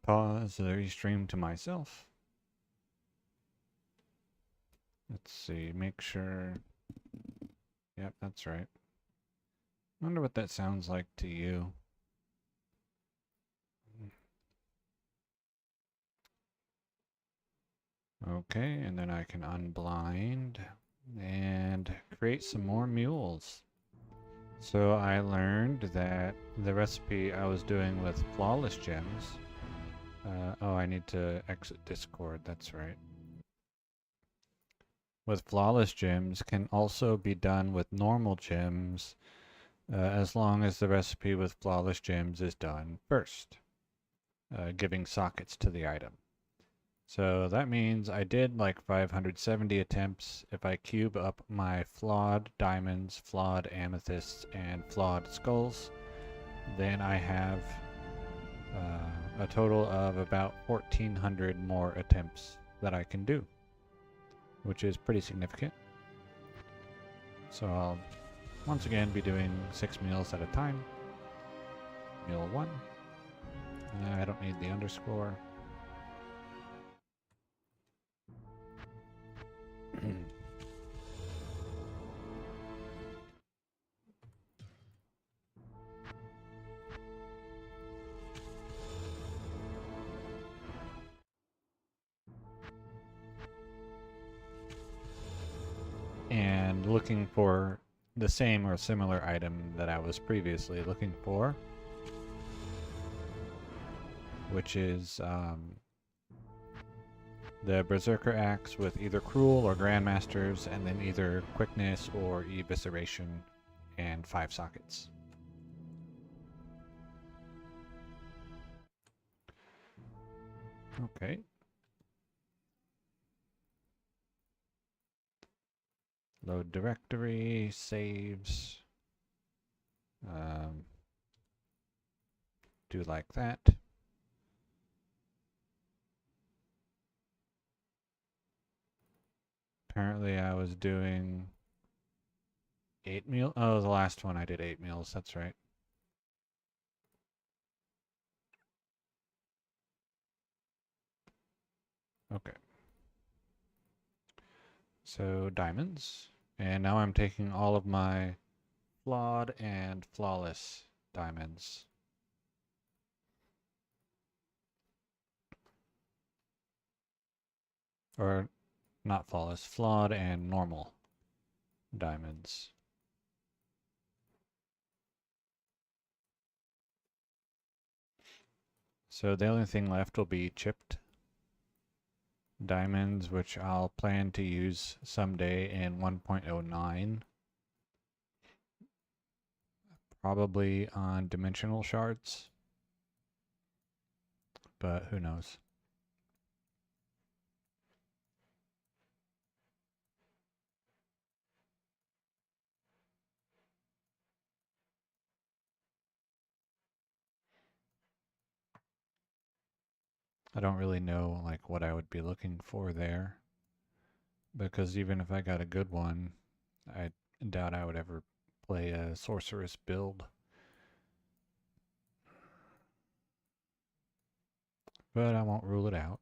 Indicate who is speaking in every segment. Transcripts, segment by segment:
Speaker 1: Pause the restream to myself. Let's see, make sure. Yep, that's right. Wonder what that sounds like to you. Okay, and then I can unblind and create some more mules. So I learned that the recipe I was doing with flawless gems. Oh, I need to exit Discord, that's right. With flawless gems can also be done with normal gems as long as the recipe with flawless gems is done first, giving sockets to the item. So that means I did like 570 attempts. If I cube up my flawed diamonds, flawed amethysts, and flawed skulls, then I have a total of about 1,400 more attempts that I can do, which is pretty significant. So I'll once again be doing 6 meals at a time. Meal 1. I don't need the underscore. And looking for the same or similar item that I was previously looking for, which is the Berserker Axe with either Cruel or Grandmasters, and then either Quickness or Evisceration and 5 sockets. Okay. Load directory, saves. Do like that. Apparently I was doing 8 meals. Oh, the last one I did 8 meals, that's right. Okay. So diamonds. And now I'm taking all of my flawed and flawless diamonds. Or not flawless, flawed and normal diamonds. So the only thing left will be chipped diamonds, which I'll plan to use someday in 1.09. Probably on dimensional shards, but who knows. I don't really know like what I would be looking for there, because even if I got a good one, I doubt I would ever play a sorceress build. But I won't rule it out.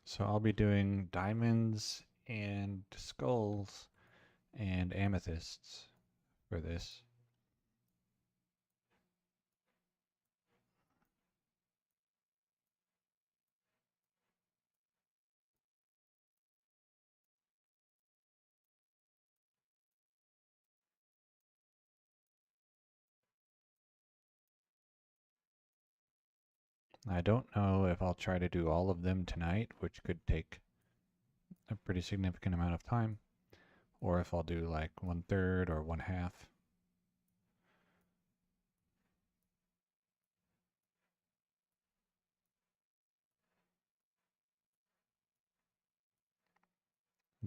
Speaker 1: So I'll be doing diamonds and skulls and amethysts for this. I don't know if I'll try to do all of them tonight, which could take a pretty significant amount of time, or if I'll do like 1/3 or 1/2.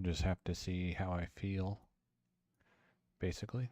Speaker 1: Just have to see how I feel, basically.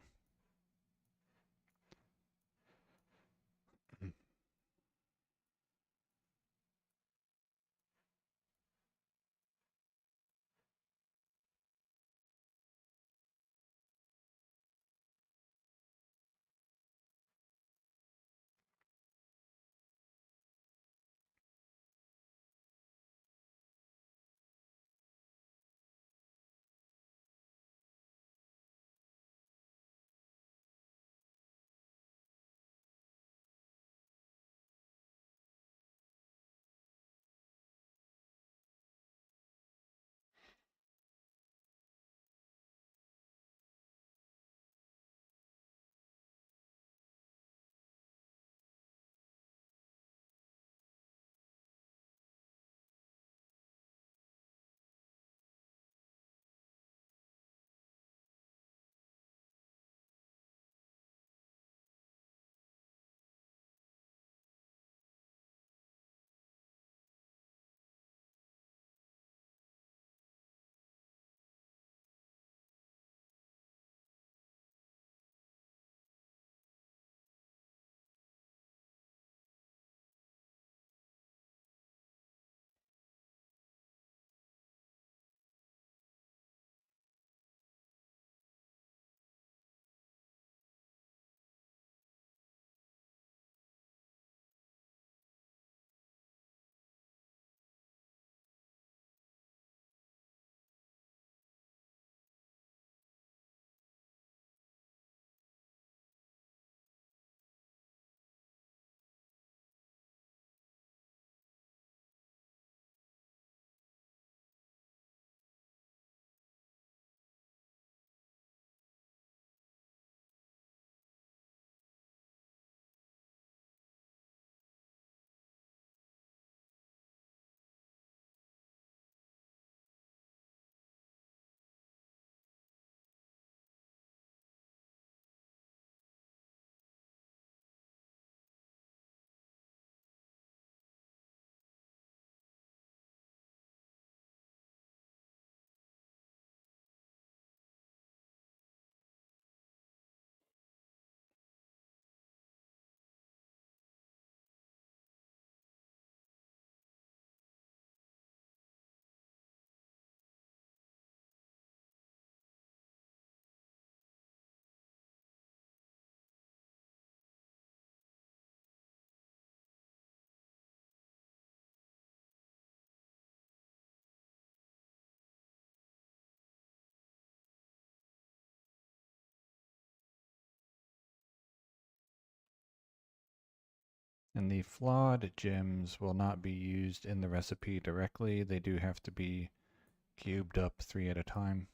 Speaker 1: And the flawed gems will not be used in the recipe directly. They do have to be cubed up 3 at a time.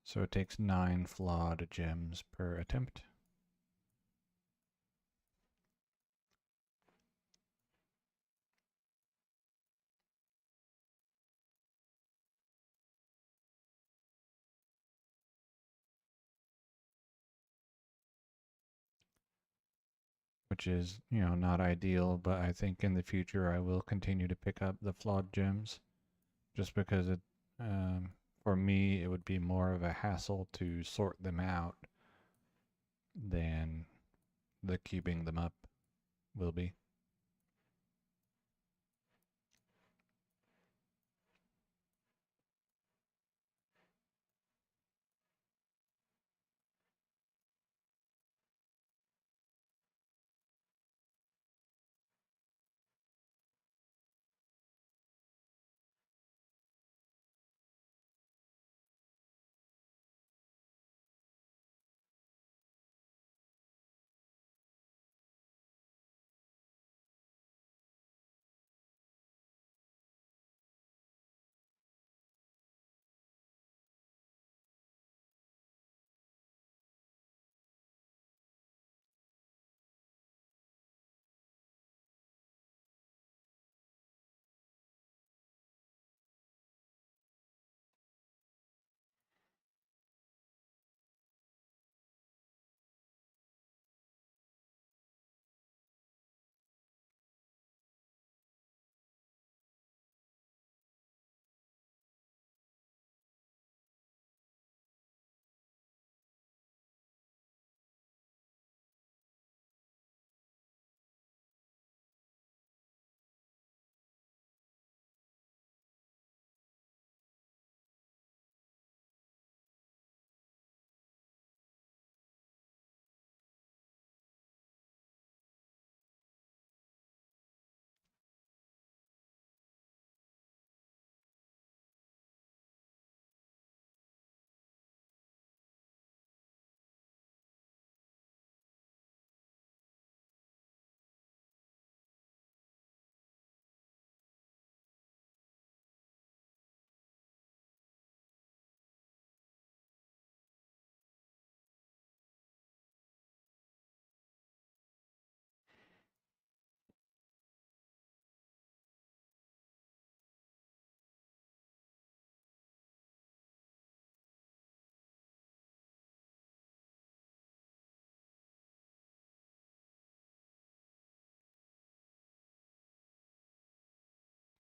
Speaker 1: So it takes 9 flawed gems per attempt. Which is, not ideal, but I think in the future I will continue to pick up the flawed gems just because for me, it would be more of a hassle to sort them out than the cubing them up will be.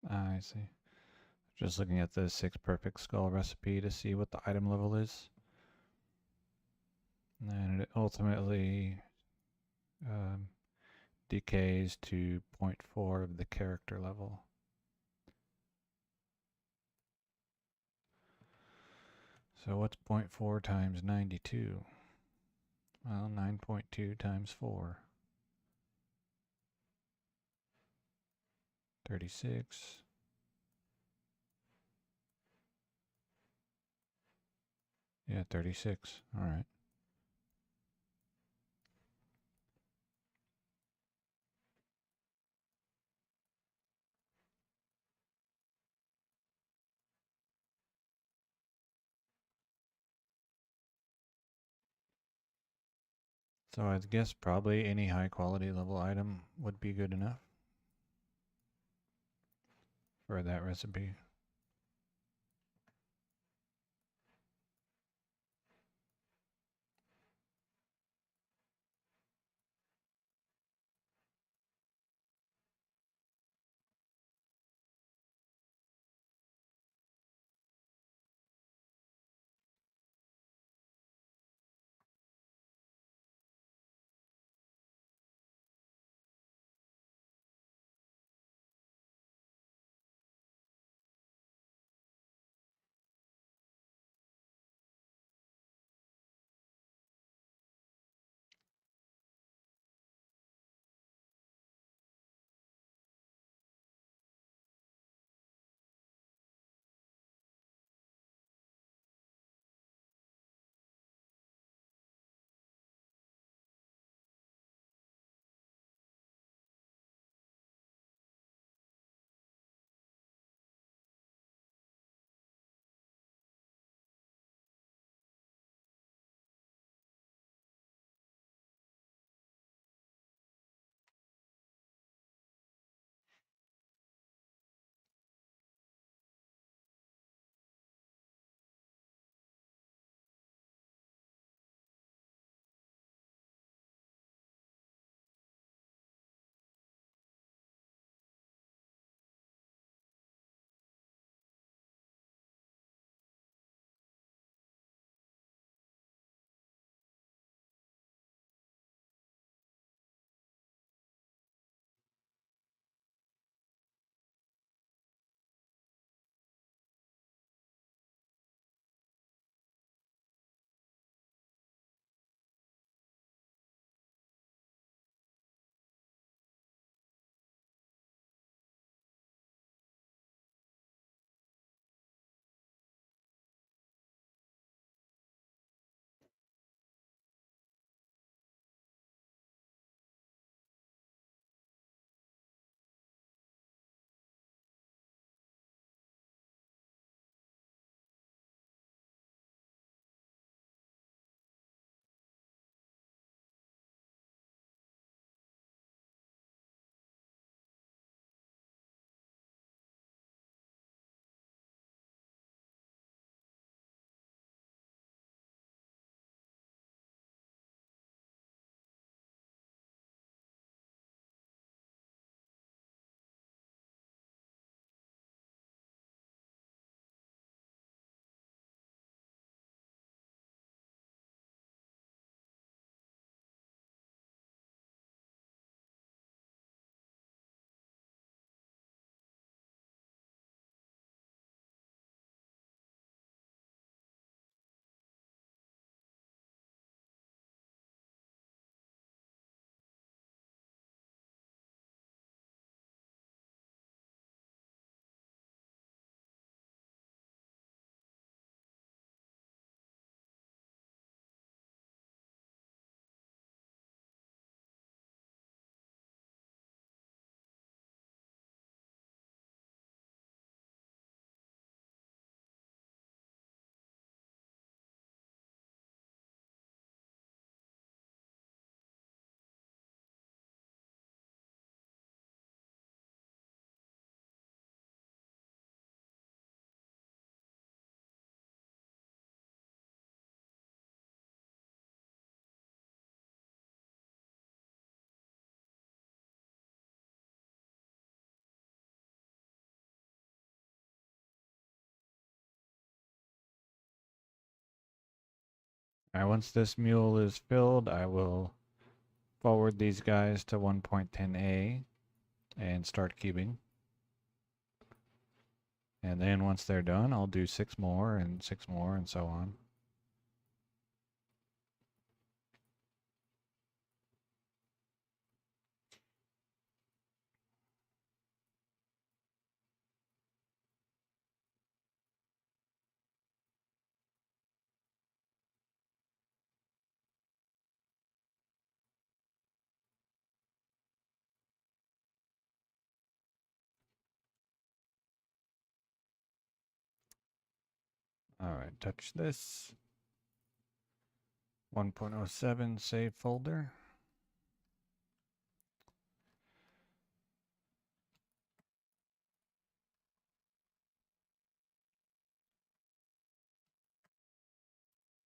Speaker 1: I see. Just looking at the 6 perfect skull recipe to see what the item level is. And it ultimately um, decays to 0.4 of the character level. So what's 0.4 times 92? Well, 9.2 times 4. 36. Yeah, 36. All right. So I guess probably any high quality level item would be good enough for that recipe. Alright, once this mule is filled, I will forward these guys to 1.10a and start cubing. And then once they're done, I'll do 6 more and 6 more and so on. Alright, touch this. 1.07 save folder.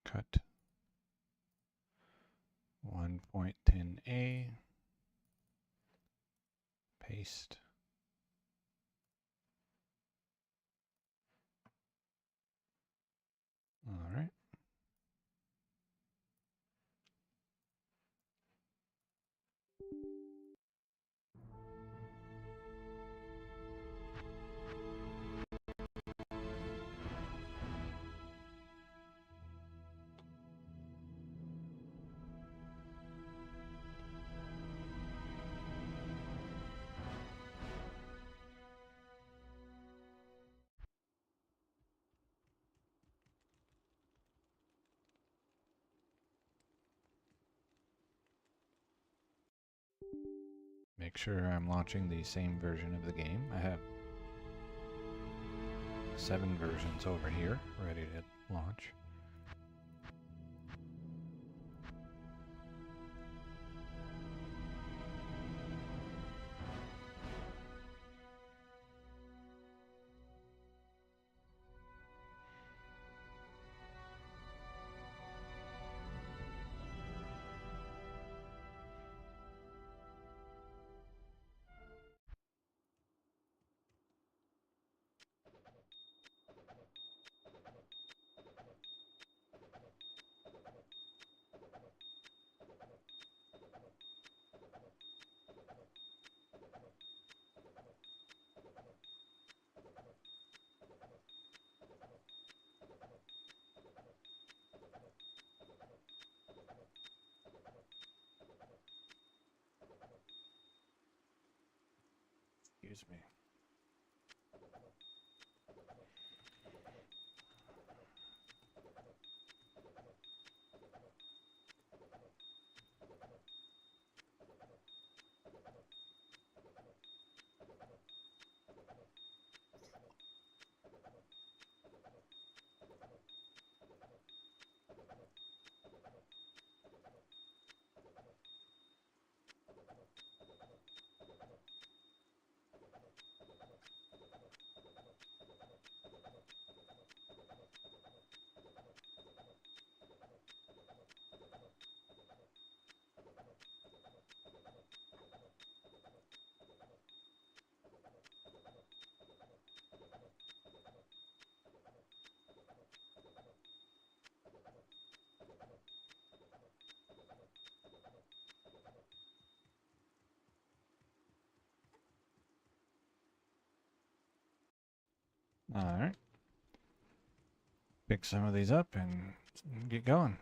Speaker 1: Cut 1.10a. Paste. All right. Make sure I'm launching the same version of the game. I have 7 versions over here ready to launch. Excuse me. All right. Pick some of these up and get going.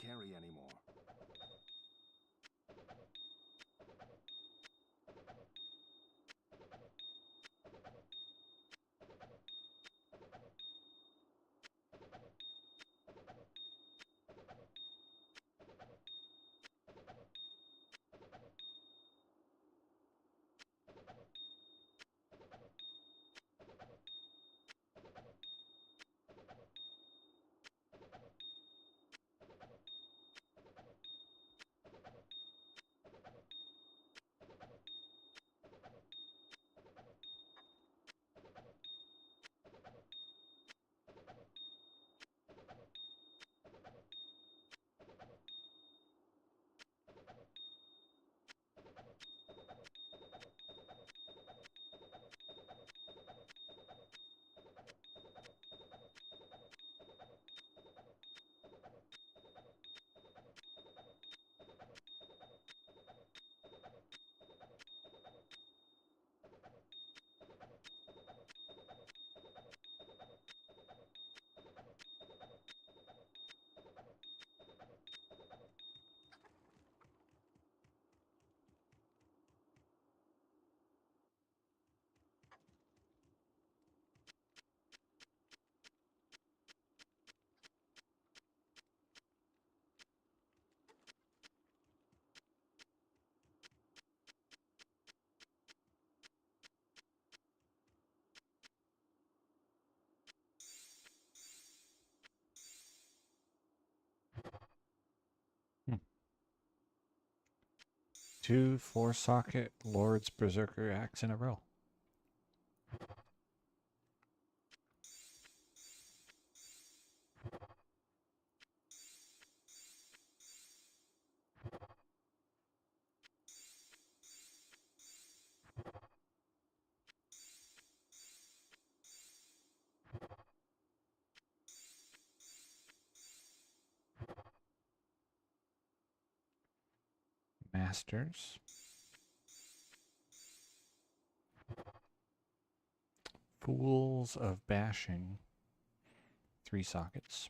Speaker 2: carry anymore.
Speaker 1: Two 4-socket Lord's Berserker Axe in a row. Masters. Fools of Bashing. 3 sockets.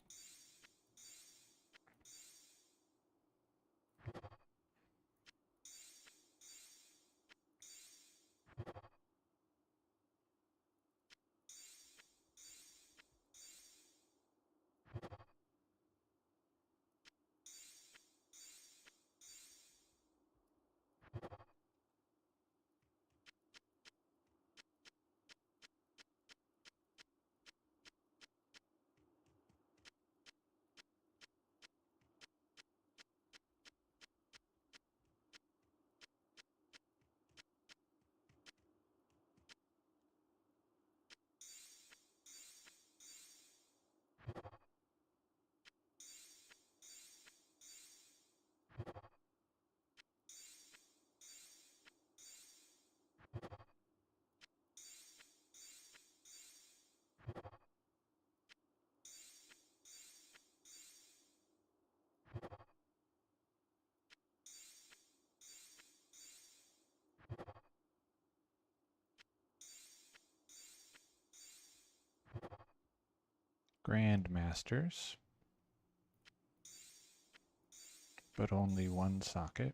Speaker 1: Grandmasters. But only 1 socket.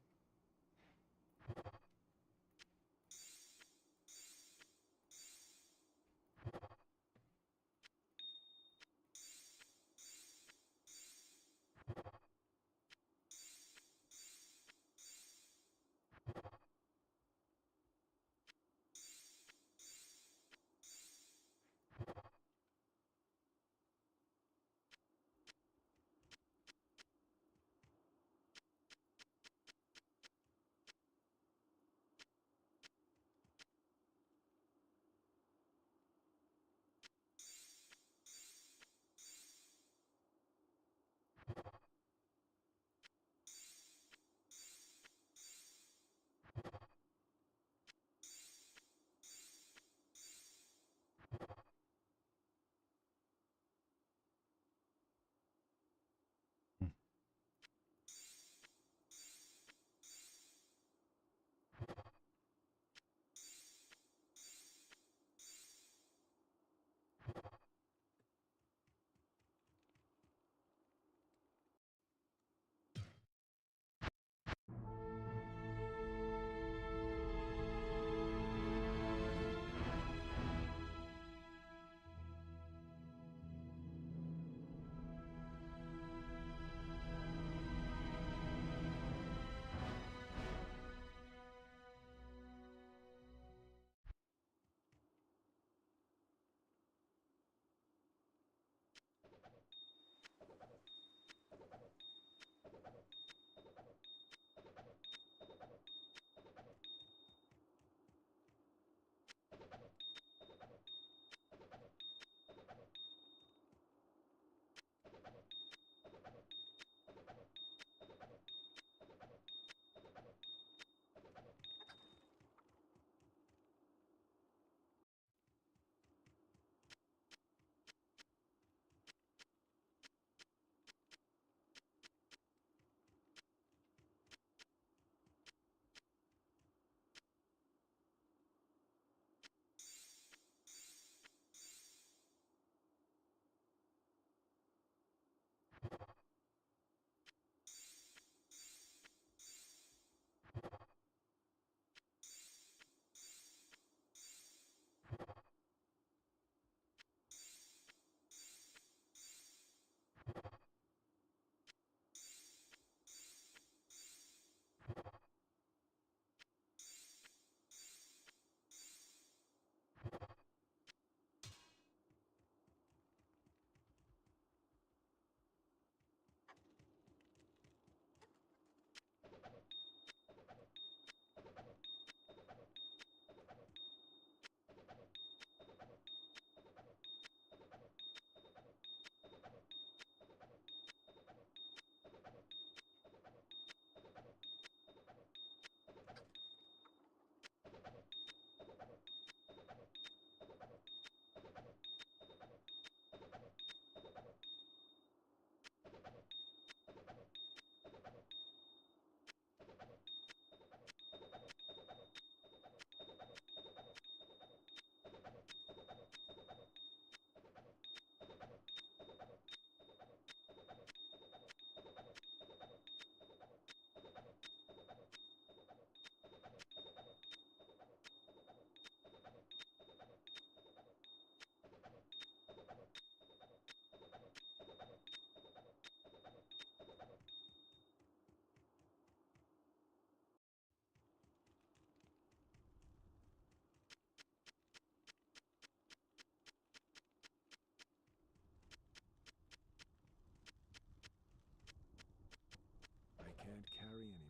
Speaker 2: carry anymore.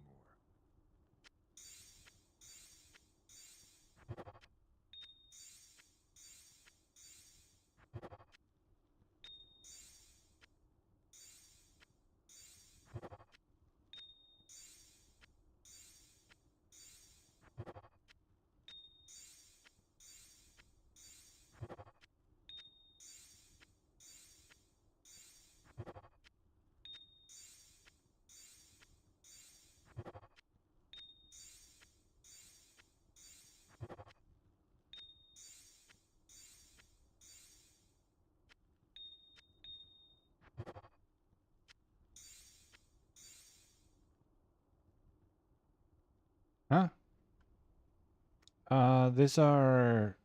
Speaker 1: Huh? These are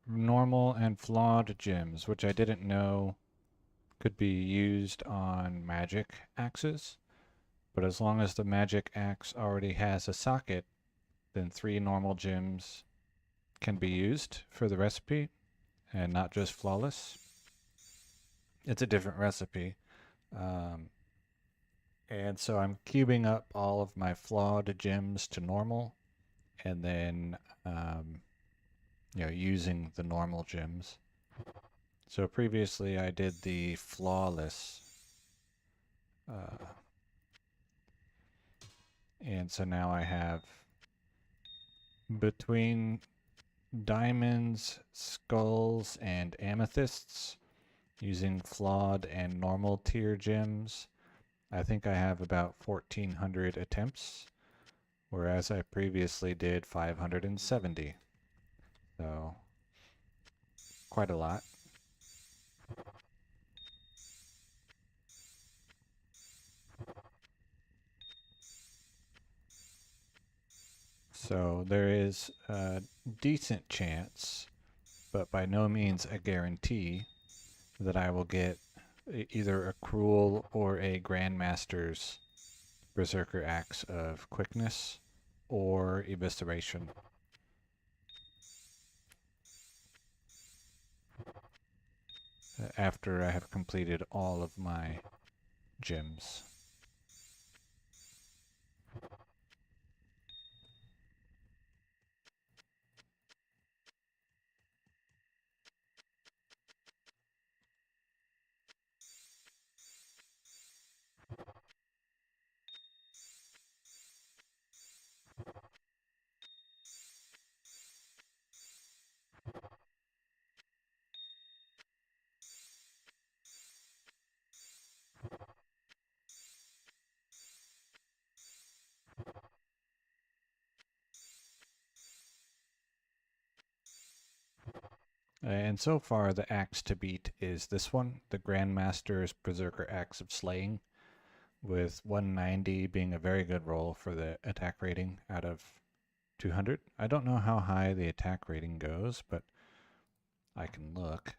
Speaker 1: normal and flawed gems, which I didn't know could be used on magic axes. But as long as the magic axe already has a socket, then 3 normal gems can be used for the recipe and not just flawless. It's a different recipe. Um, and so I'm cubing up all of my flawed gems to normal and then using the normal gems. So previously I did the flawless, uh, and so now I have between diamonds, skulls, and amethysts using flawed and normal tier gems. I think I have about 1,400 attempts, whereas I previously did 570. So quite a lot. So there is a decent chance, but by no means a guarantee, that I will get either a Cruel or a Grandmaster's Berserker Axe of Quickness or Evisceration. After I have completed all of my gems. And so far, the axe to beat is this one, the Grandmaster's Berserker Axe of Slaying, with 190 being a very good roll for the attack rating out of 200. I don't know how high the attack rating goes, but I can look.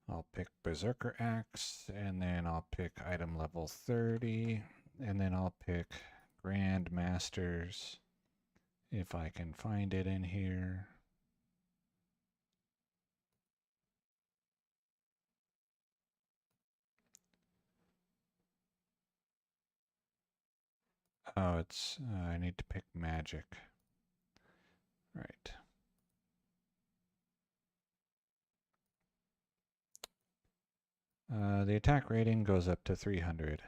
Speaker 1: I'll pick Berserker Axe, and then I'll pick item level 30, and then I'll pick Grandmasters, if I can find it in here. Oh, it's, I need to pick Magic. Right. The attack rating goes up to 300.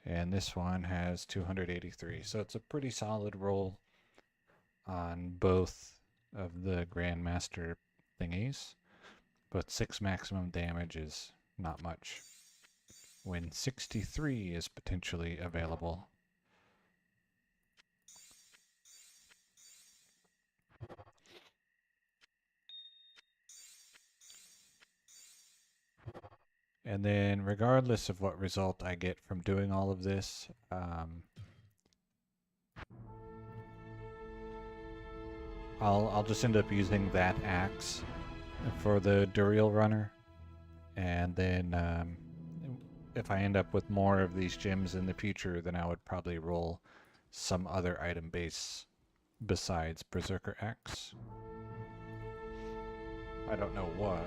Speaker 1: And this one has 283. So it's a pretty solid roll on both of the Grandmaster thingies. But 6 maximum damage is not much, when 63 is potentially available. And then regardless of what result I get from doing all of this, I'll just end up using that axe for the Duriel runner. And then if I end up with more of these gems in the future, then I would probably roll some other item base besides Berserker Axe. I don't know what.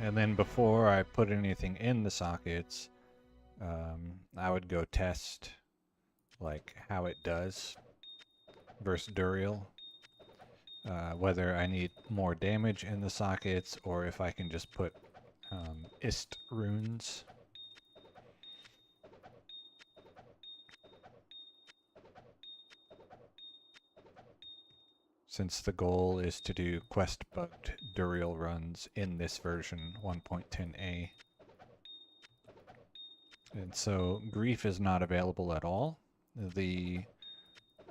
Speaker 1: And then before I put anything in the sockets, I would go test like how it does versus Duriel. Whether I need more damage in the sockets or if I can just put Ist runes. Since the goal is to do quest-bugged Duriel runs in this version 1.10a. And so Grief is not available at all. The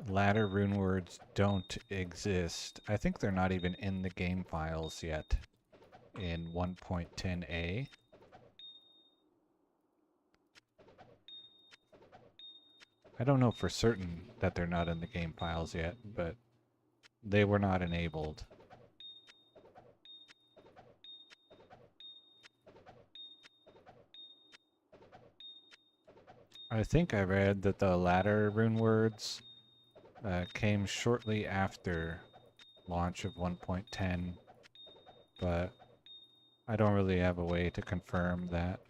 Speaker 1: ladder rune words don't exist. I think they're not even in the game files yet in 1.10a. I don't know for certain that they're not in the game files yet, but they were not enabled. I think I read that the ladder rune words came shortly after launch of 1.10, but I don't really have a way to confirm that.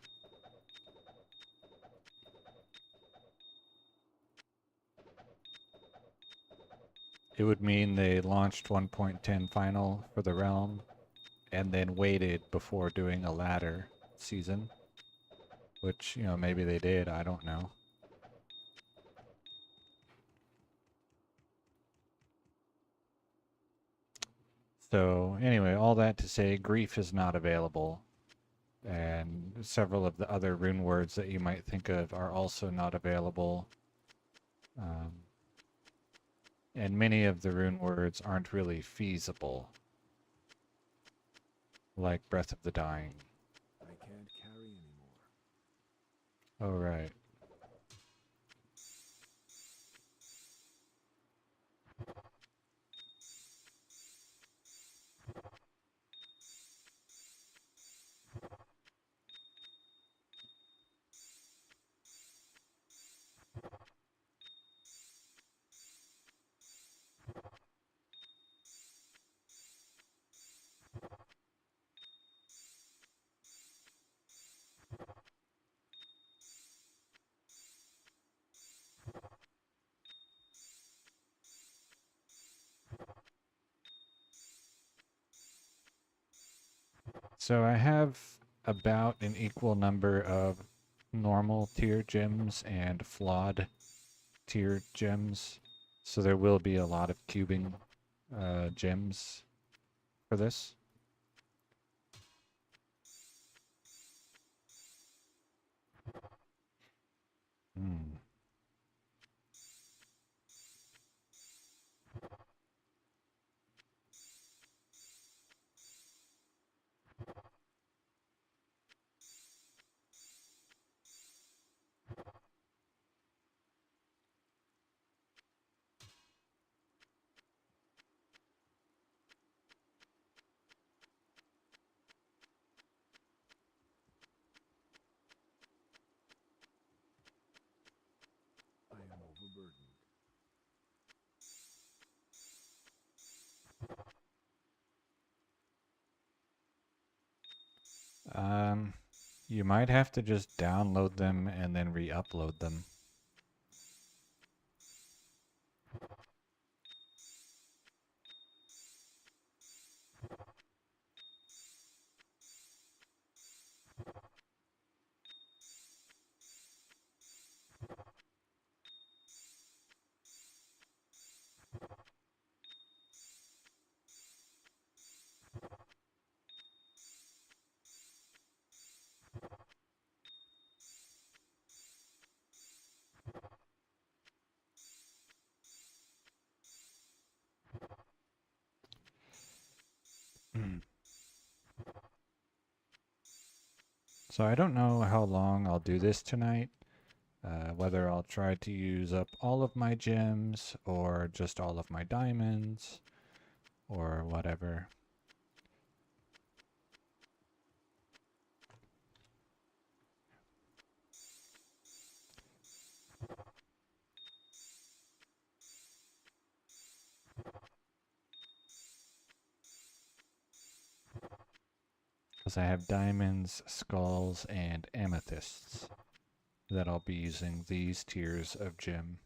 Speaker 1: It would mean they launched 1.10 final for the realm and then waited before doing a ladder season, which, you know, maybe they did, I don't know. So anyway, all that to say, Grief is not available, and several of the other rune words that you might think of are also not available. And many of the rune words aren't really feasible, like Breath of the Dying.
Speaker 2: I can't carry anymore.
Speaker 1: Oh, right. So I have about an equal number of normal tier gems and flawed tier gems. So there will be a lot of cubing gems for this. Hmm.
Speaker 2: I am overburdened.
Speaker 1: You might have to just download them and then re-upload them. So I don't know how long I'll do this tonight. Whether I'll try to use up all of my gems or just all of my diamonds or whatever. Because is I have diamonds, skulls, and amethysts that I'll be using these tiers of gem.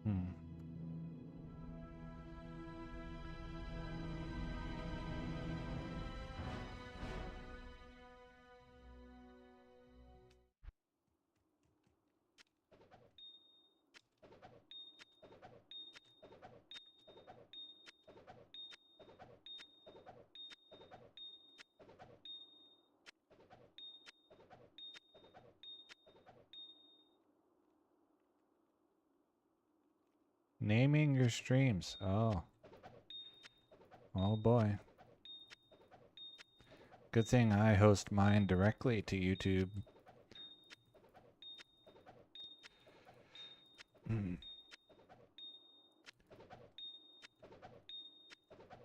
Speaker 1: Hmm. Naming your streams. Oh. Oh boy. Good thing I host mine directly to YouTube.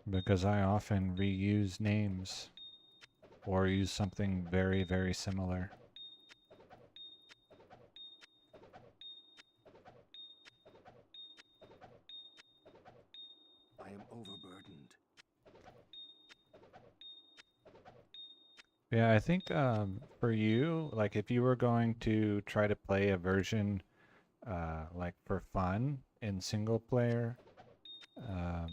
Speaker 1: Because I often reuse names or use something very, very similar.
Speaker 2: I am overburdened.
Speaker 1: Yeah, I think for you, like if you were going to try to play a version like for fun in single player, um,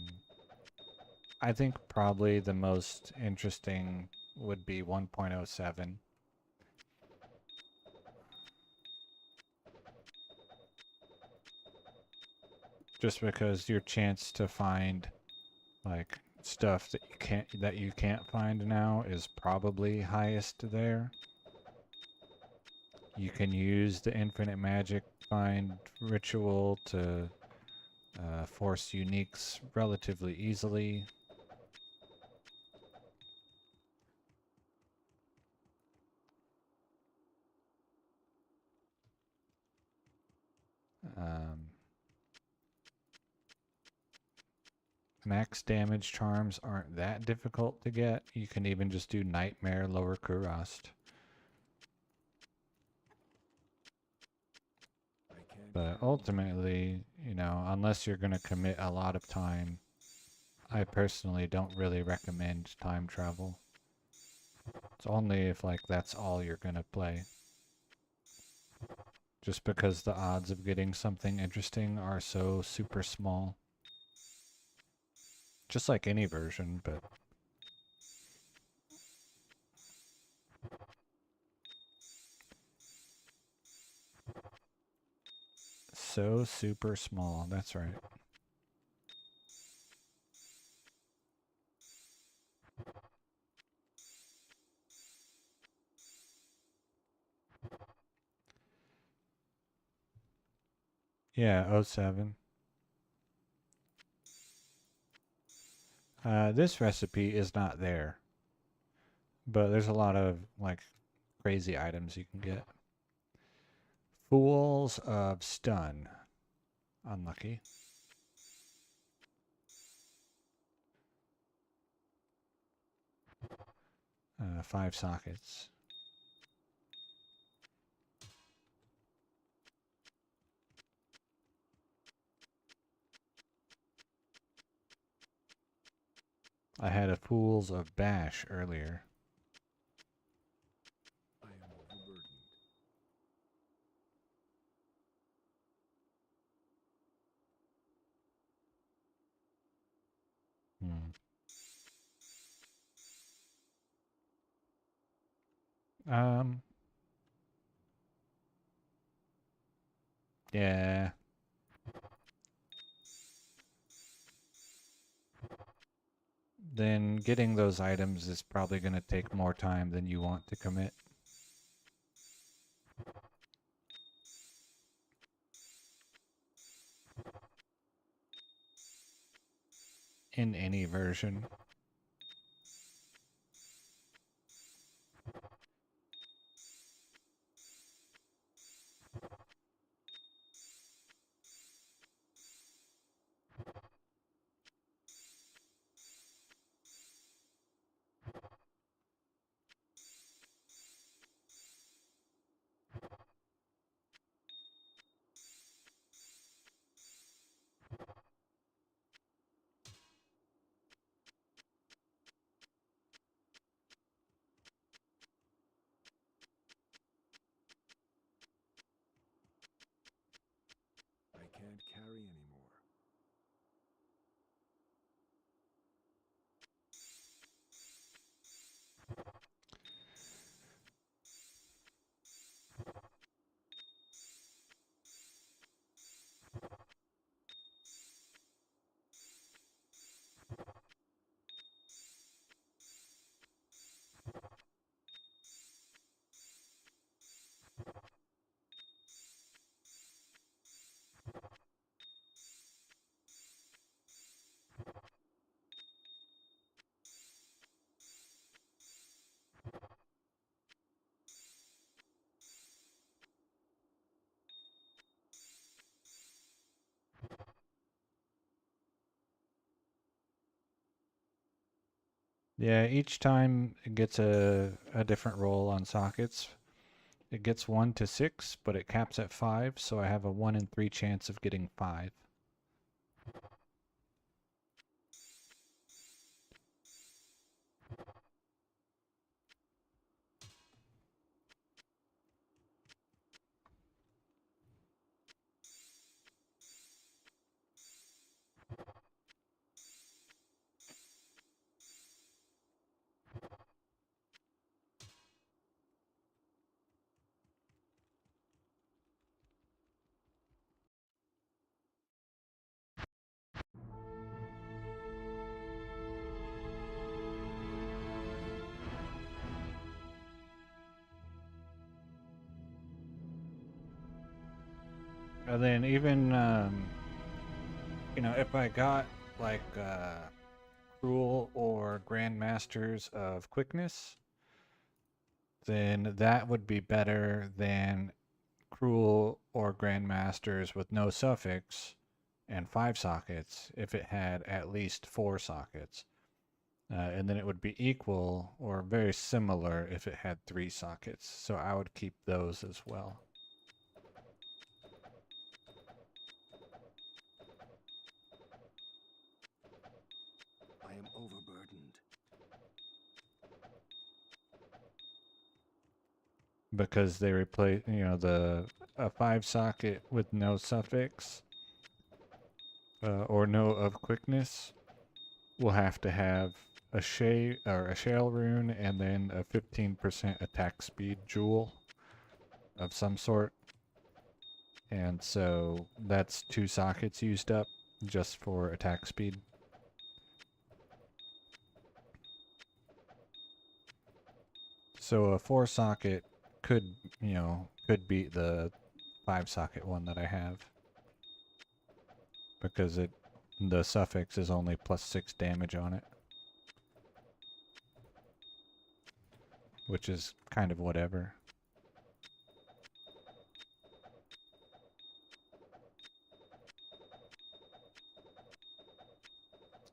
Speaker 1: I think probably the most interesting would be 1.07. Just because your chance to find like stuff that you can't find now is probably highest there. You can use the infinite magic find ritual to force uniques relatively easily. Max damage charms aren't that difficult to get. You can even just do Nightmare, lower Kurast. But ultimately, you know, unless you're going to commit a lot of time, I personally don't really recommend time travel. It's only if, like, that's all you're going to play. Just because the odds of getting something interesting are so super small. Just like any version, but... so super small, that's right. Yeah, 07. This recipe is not there. But there's a lot of, like, crazy items you can get. Fools of Stun. Unlucky. Uh, 5 sockets. I had a Fools of Bash earlier.
Speaker 2: I am overburdened.
Speaker 1: Hmm. Yeah. Then getting those items is probably going to take more time than you want to commit. in any version.
Speaker 2: I can't carry anymore.
Speaker 1: Yeah, each time it gets a different roll on sockets. It gets 1 to 6, but it caps at 5, so I have a 1 in 3 chance of getting 5. And then even, if I got like Cruel or Grandmasters of Quickness, then that would be better than Cruel or Grandmasters with no suffix and 5 sockets if it had at least 4 sockets. And then it would be equal or very similar if it had 3 sockets. So I would keep those as well.
Speaker 2: I am overburdened.
Speaker 1: Because they replace, a 5 socket with no suffix or no of quickness will have to have a shale rune and then a 15% attack speed jewel of some sort. And so that's 2 sockets used up just for attack speed. So a 4 socket could beat the 5 socket one that I have. Because the suffix is only plus 6 damage on it. Which is kind of whatever.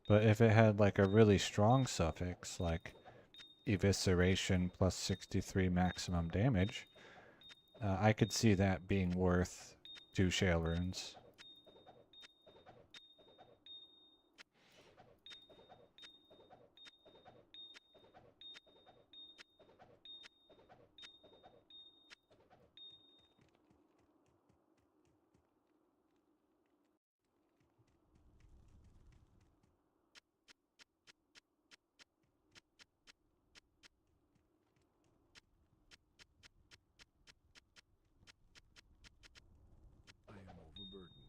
Speaker 1: But if it had like a really strong suffix, like Evisceration plus 63 maximum damage, I could see that being worth 2 shale runes.
Speaker 2: I am overburdened.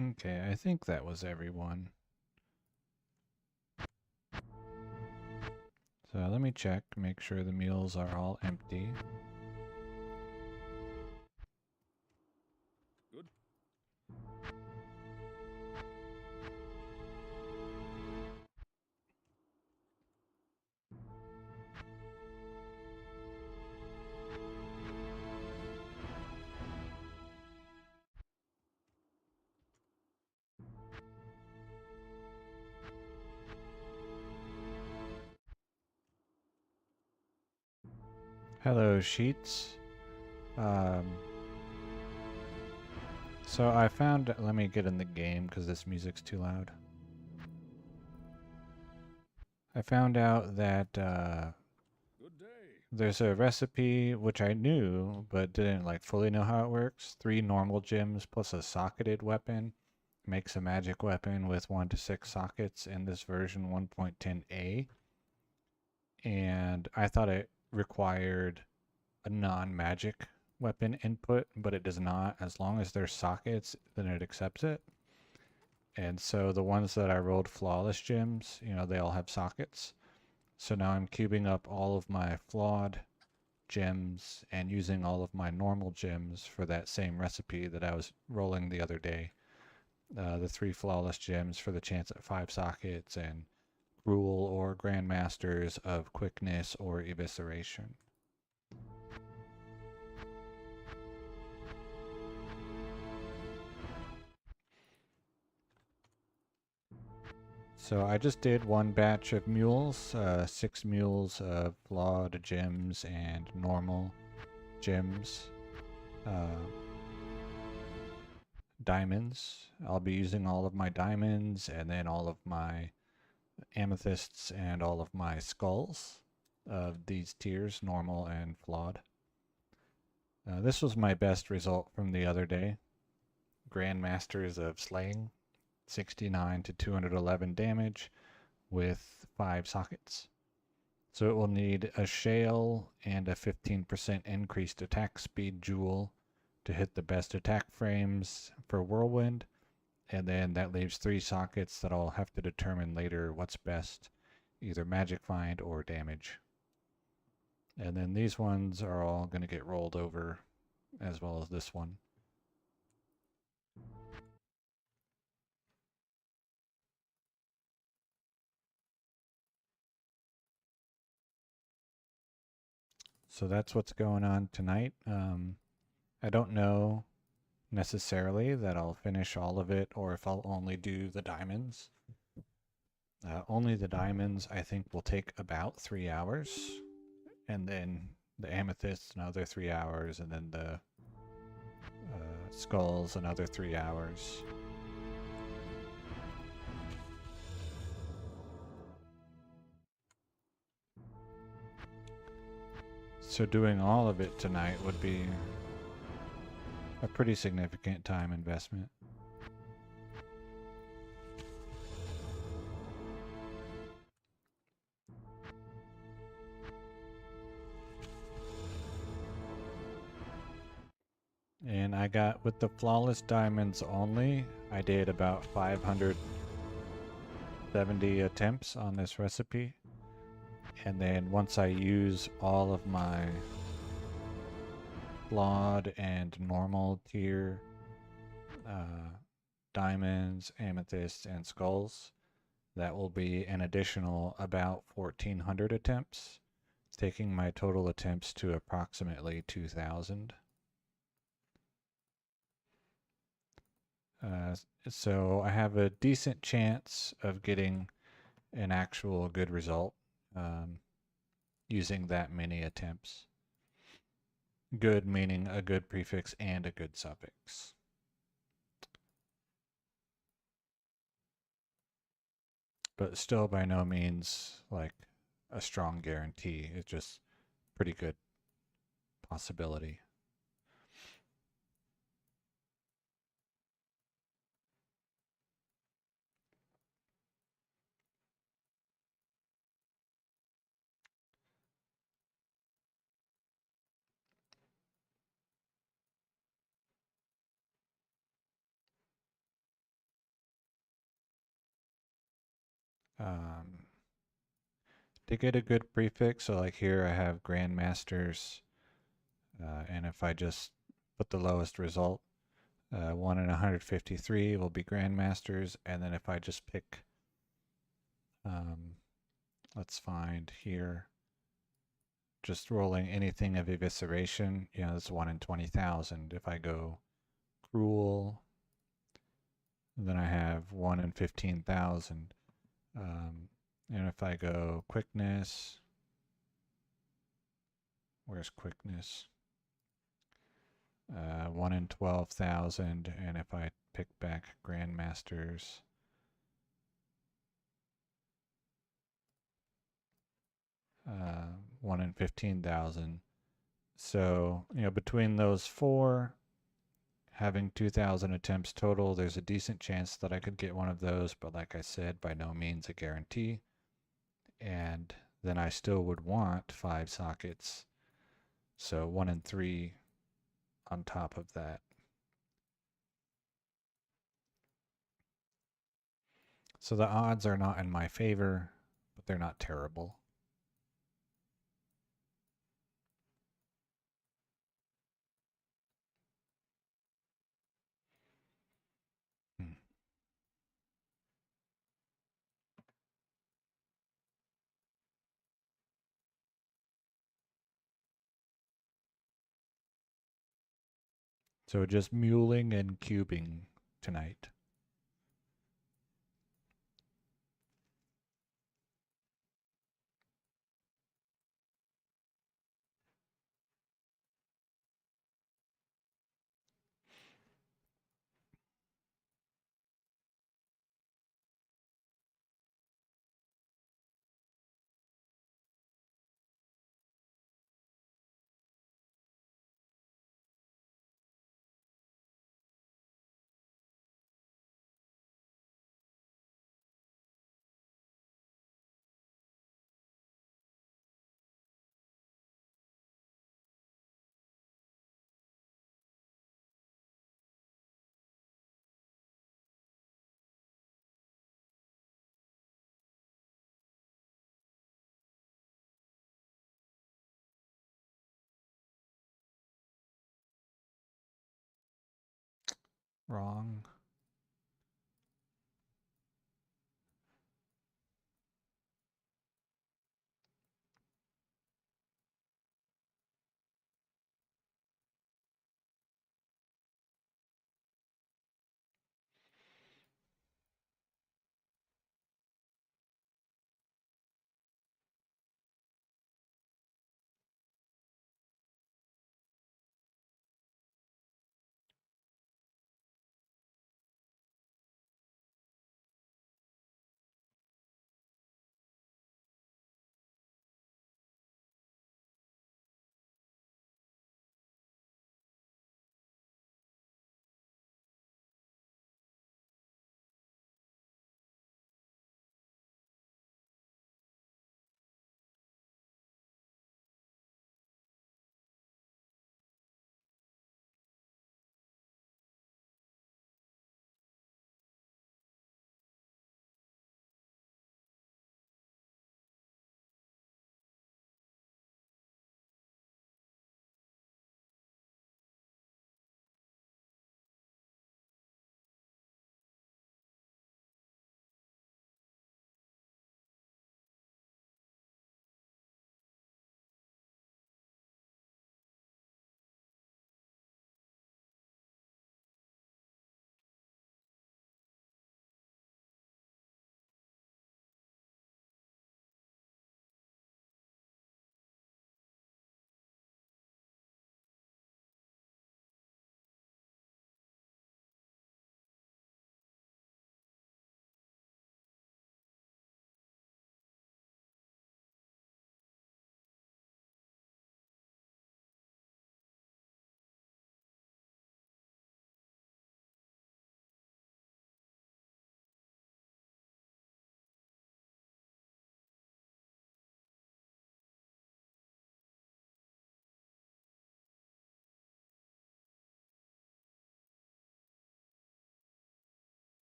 Speaker 1: Okay, I think that was everyone. So let me check, make sure the meals are all empty.
Speaker 2: Good.
Speaker 1: Hello, Sheets. So I found, let me get in the game because this music's too loud. I found out that
Speaker 2: Good day.
Speaker 1: there's a recipe which I knew but didn't like fully know how it works. 3 normal gems plus a socketed weapon makes a magic weapon with 1 to 6 sockets in this version 1.10a. And I thought it required a non-magic weapon input, but it does not. As long as there's sockets, then it accepts it. And so the ones that I rolled flawless gems, you know, they all have sockets. So now I'm cubing up all of my flawed gems and using all of my normal gems for that same recipe that I was rolling the other day. The 3 flawless gems for the chance at 5 sockets and rule or grandmasters of quickness or evisceration. So I just did 1 batch of mules, 6 mules of flawed gems and normal gems. Diamonds. I'll be using all of my diamonds and then all of my amethysts and all of my skulls of these tiers, normal and flawed. This was my best result from the other day. Grandmasters of Slaying, 69 to 211 damage with 5 sockets. So it will need a shale and a 15% increased attack speed jewel to hit the best attack frames for Whirlwind, and then that leaves 3 sockets that I'll have to determine later what's best, either magic find or damage. And then these ones are all going to get rolled over, as well as this one. So that's what's going on tonight. I don't know necessarily that I'll finish all of it or if I'll only do the diamonds. Only the diamonds I think will take about 3 hours, and then the amethysts another 3 hours, and then the skulls another 3 hours. So doing all of it tonight would be a pretty significant time investment. And I got, with the flawless diamonds only, I did about 570 attempts on this recipe. And then once I use all of my flawed and normal tier diamonds, amethysts, and skulls, that will be an additional about 1,400 attempts, taking my total attempts to approximately 2,000. So I have a decent chance of getting an actual good result using that many attempts. Good meaning a good prefix and a good suffix. But still by no means like a strong guarantee. It's just pretty good possibility. To get a good prefix, so like here I have Grandmasters, and if I just put the lowest result, 1 in 153 will be Grandmasters, and then if I just pick, let's find here, just rolling anything of evisceration, you know, that's 1 in 20,000. If I go Cruel, then I have 1 in 15,000. And if I go Quickness, where's Quickness? 1 in 12,000, and if I pick back Grandmasters, 1 in 15,000. So, you know, between those four, having 2,000 attempts total, there's a decent chance that I could get one of those, but like I said, by no means a guarantee. And then I still would want 5 sockets, so 1 in 3 on top of that. So the odds are not in my favor, but they're not terrible. Hmm. So just muling and cubing tonight. Wrong.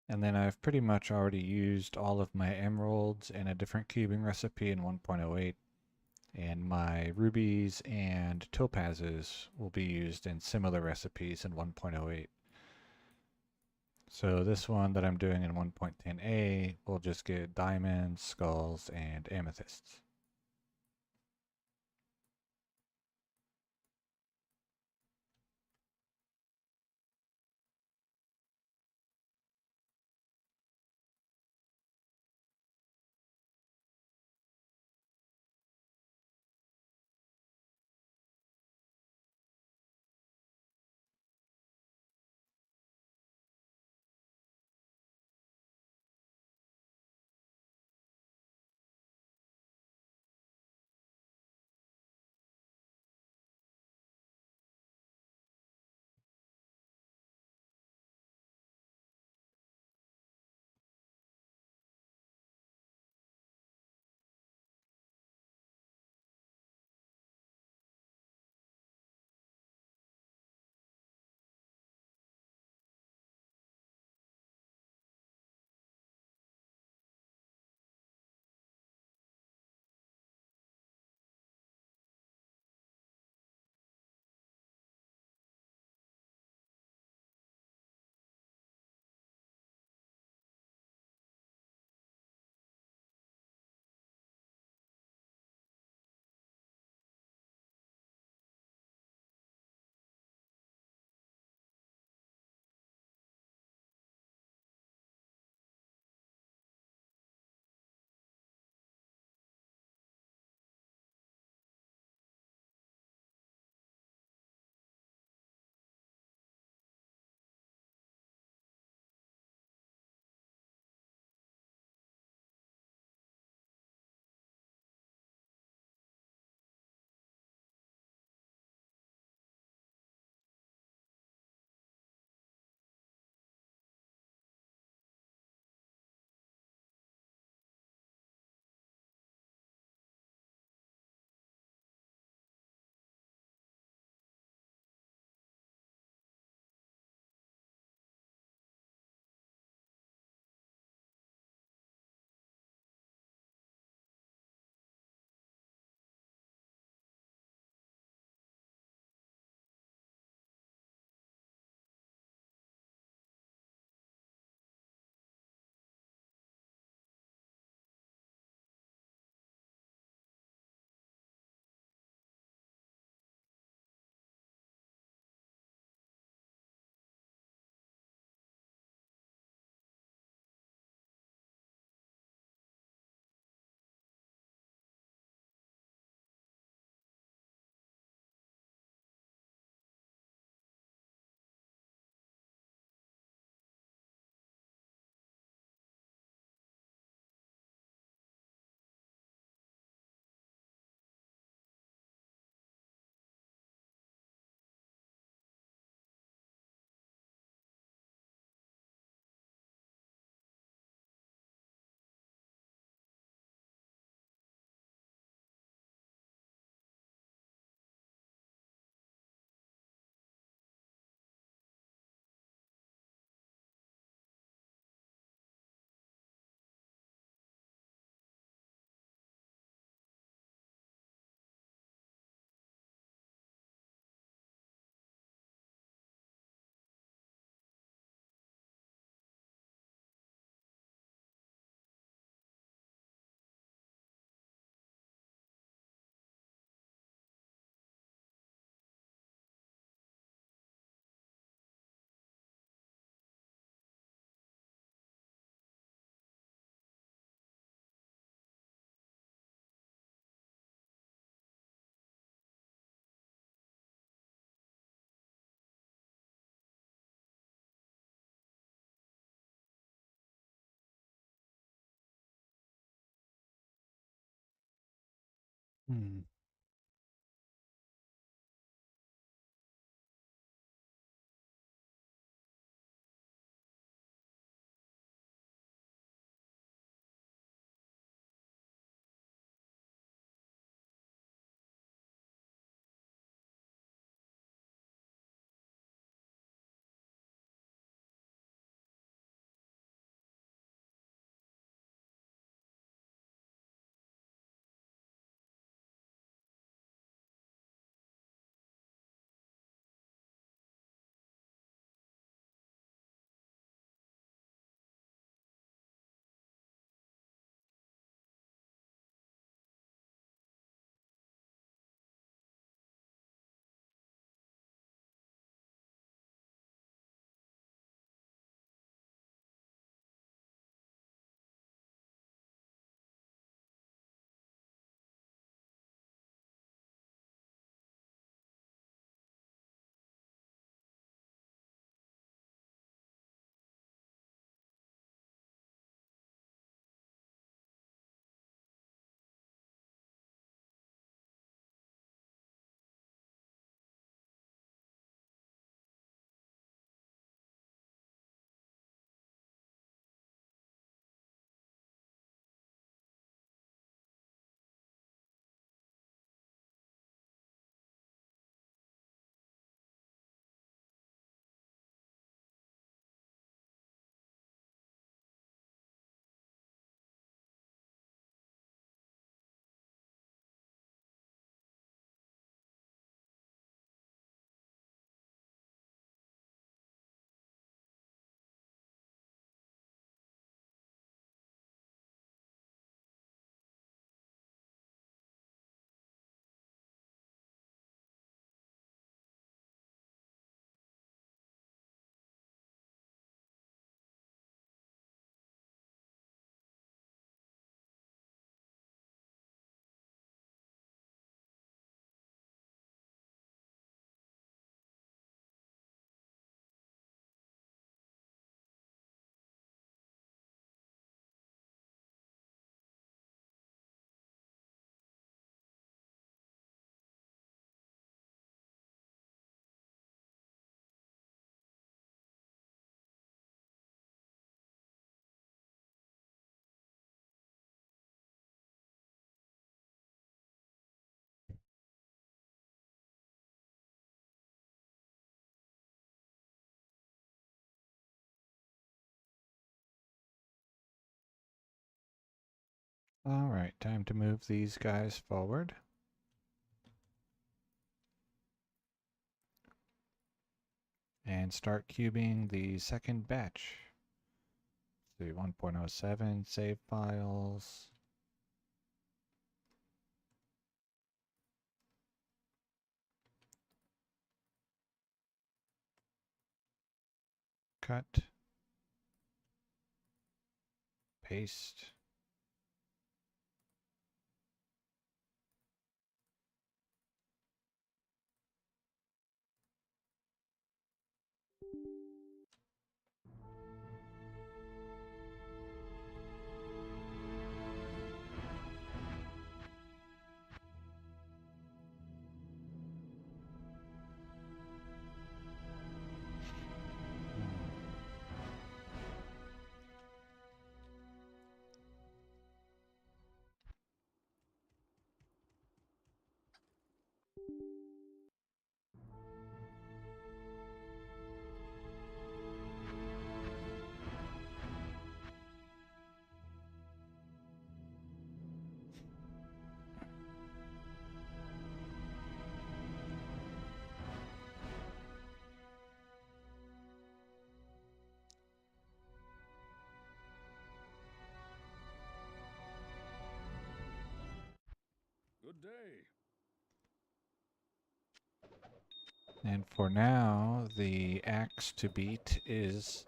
Speaker 1: And then I've pretty much already used all of my emeralds in a different cubing recipe in 1.08, and my rubies and topazes will be used in similar recipes in 1.08. So this one that I'm doing in 1.10a will just get diamonds, skulls, and amethysts. Hmm. Alright, time to move these guys forward. And start cubing the second batch. So 1.07, save files. Cut. Paste.
Speaker 2: Good day.
Speaker 1: And for now, the axe to beat is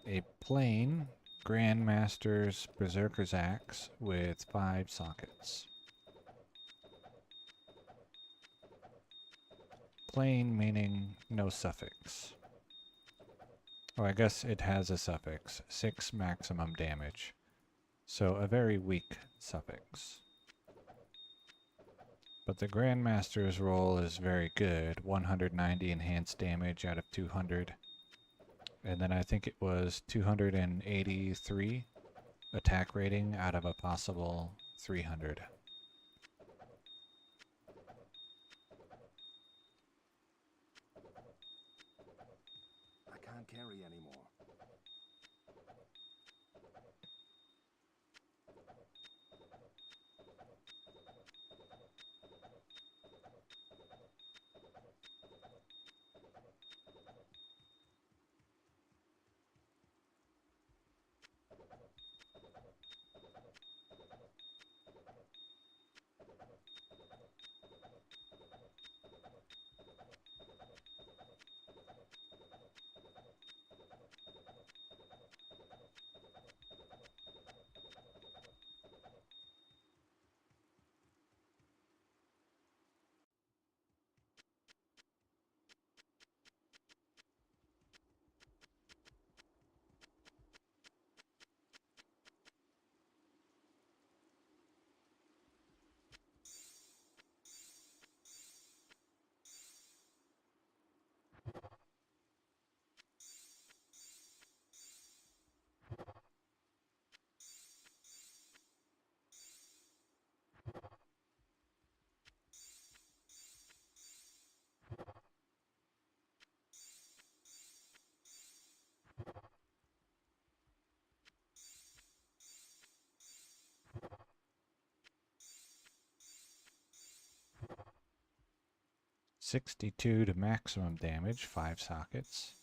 Speaker 1: a plain Grandmaster's Berserker's Axe with 5 sockets. Plain meaning no suffix. Oh, I guess it has a suffix. 6 maximum damage. So a very weak suffix. But the Grandmaster's roll is very good. 190 enhanced damage out of 200. And then I think it was 283 attack rating out of a possible 300.
Speaker 3: I can't carry anymore.
Speaker 1: $62 to maximum damage, 5 sockets.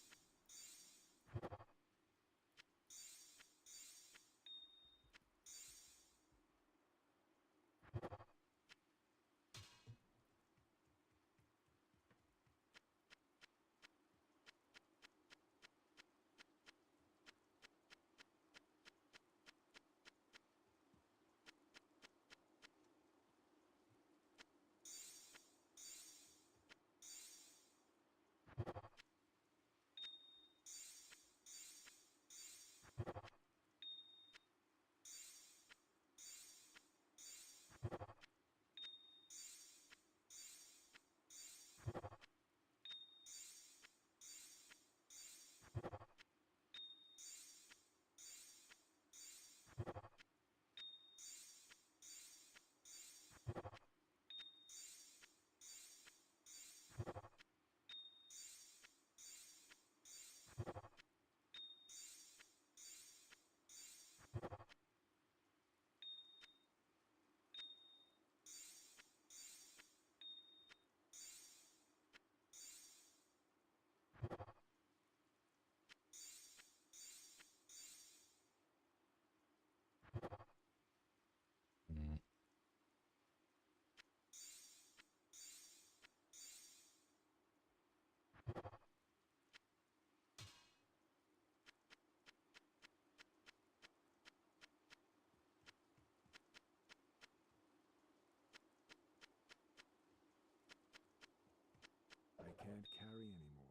Speaker 3: can't carry anymore.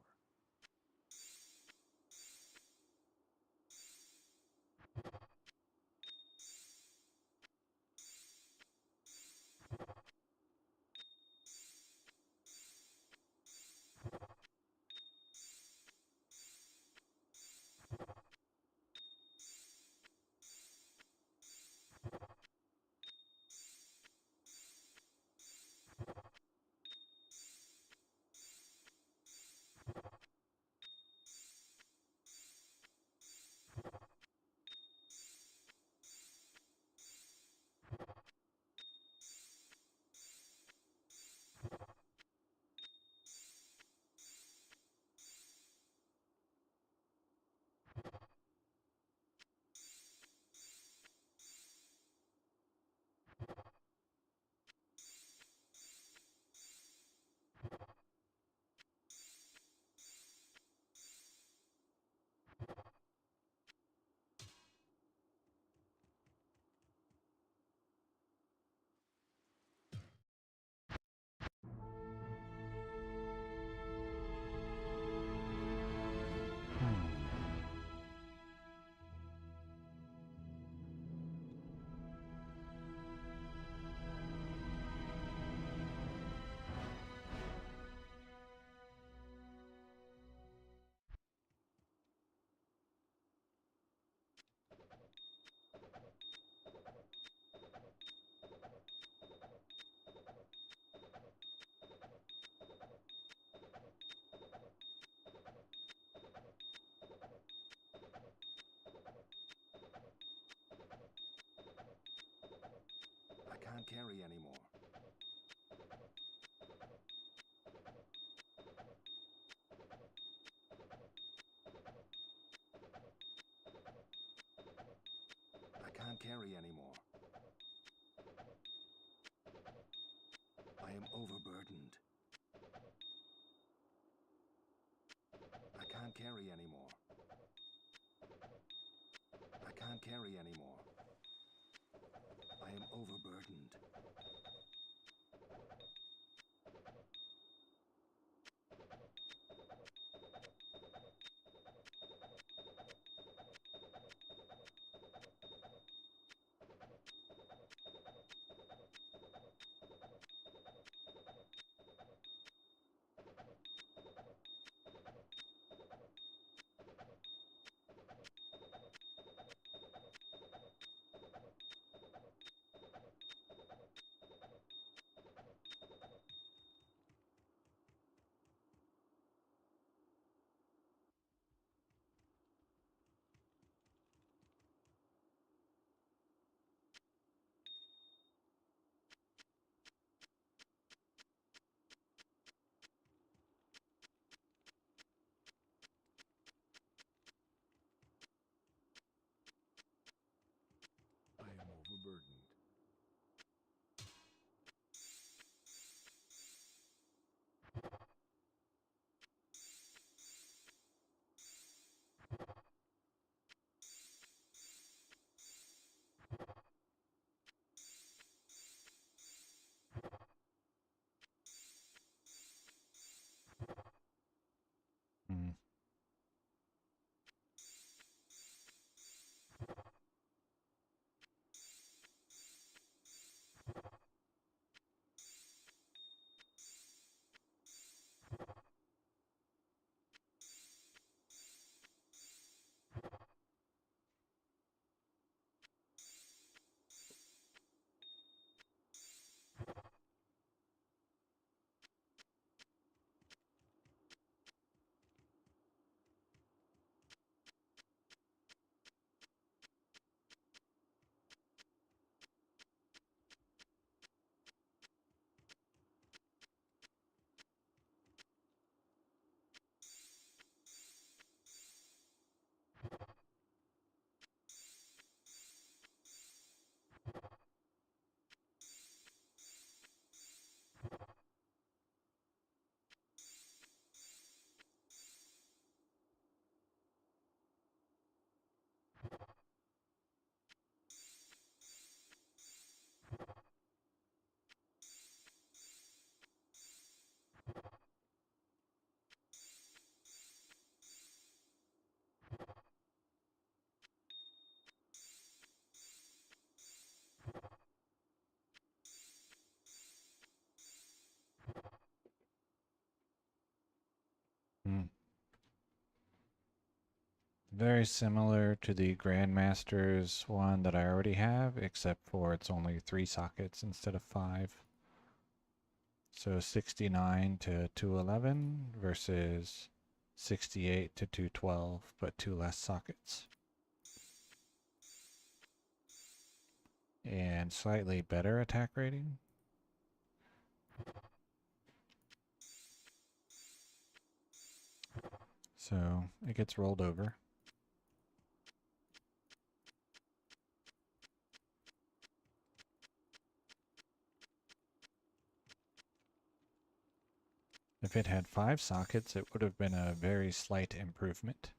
Speaker 3: I can't carry anymore. I can't carry anymore. I am overburdened. I can't carry anymore. I can't carry anymore. I am overburdened.
Speaker 1: very similar to the Grandmaster's one that I already have, except for it's only 3 sockets instead of 5. So 69 to 211 versus 68 to 212, but 2 less sockets. And slightly better attack rating. So it gets rolled over. If it had 5 sockets, it would have been a very slight improvement.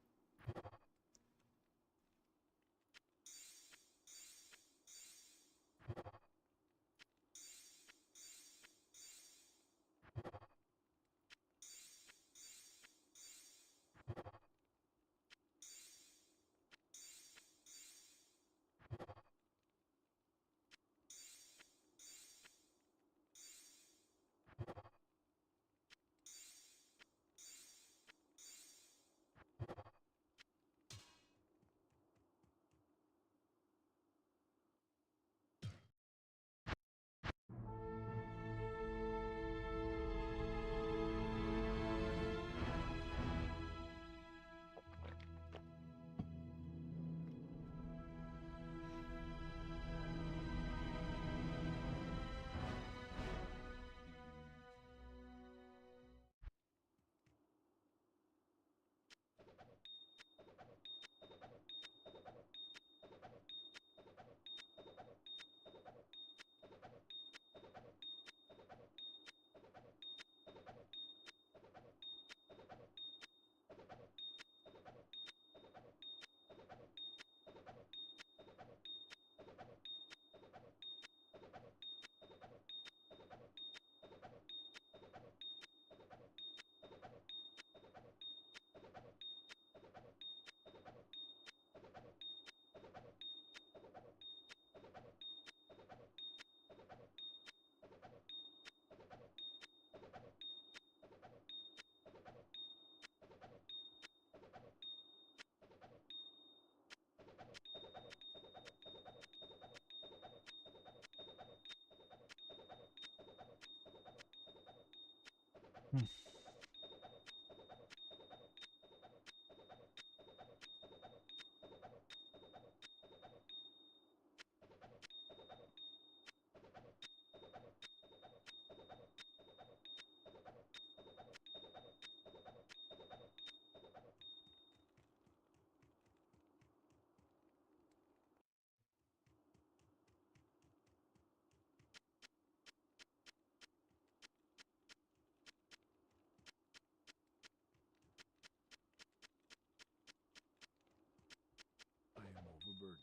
Speaker 2: I am overburdened.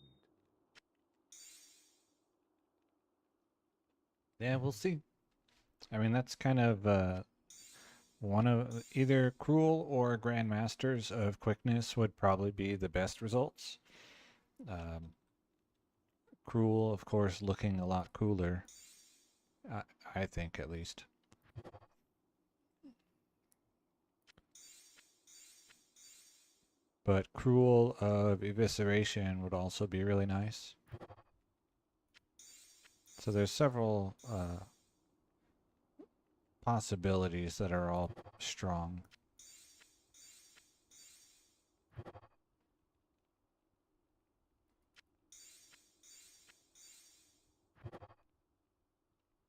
Speaker 1: Yeah, we'll see. I mean, that's kind of one of either Cruel or Grandmasters of Quickness would probably be the best results. Um, Cruel, of course, looking a lot cooler. I, I think, at least. But Cruel of Evisceration would also be really nice. So there's several possibilities that are all strong.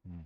Speaker 1: Hmm.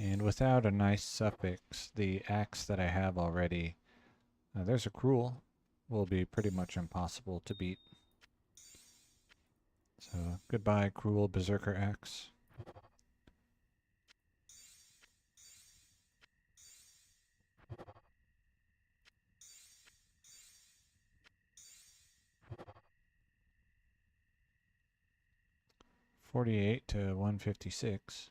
Speaker 1: And without a nice suffix, the axe that I have already, there's a cruel, will be pretty much impossible to beat. So goodbye, cruel berserker axe. $48 to $156.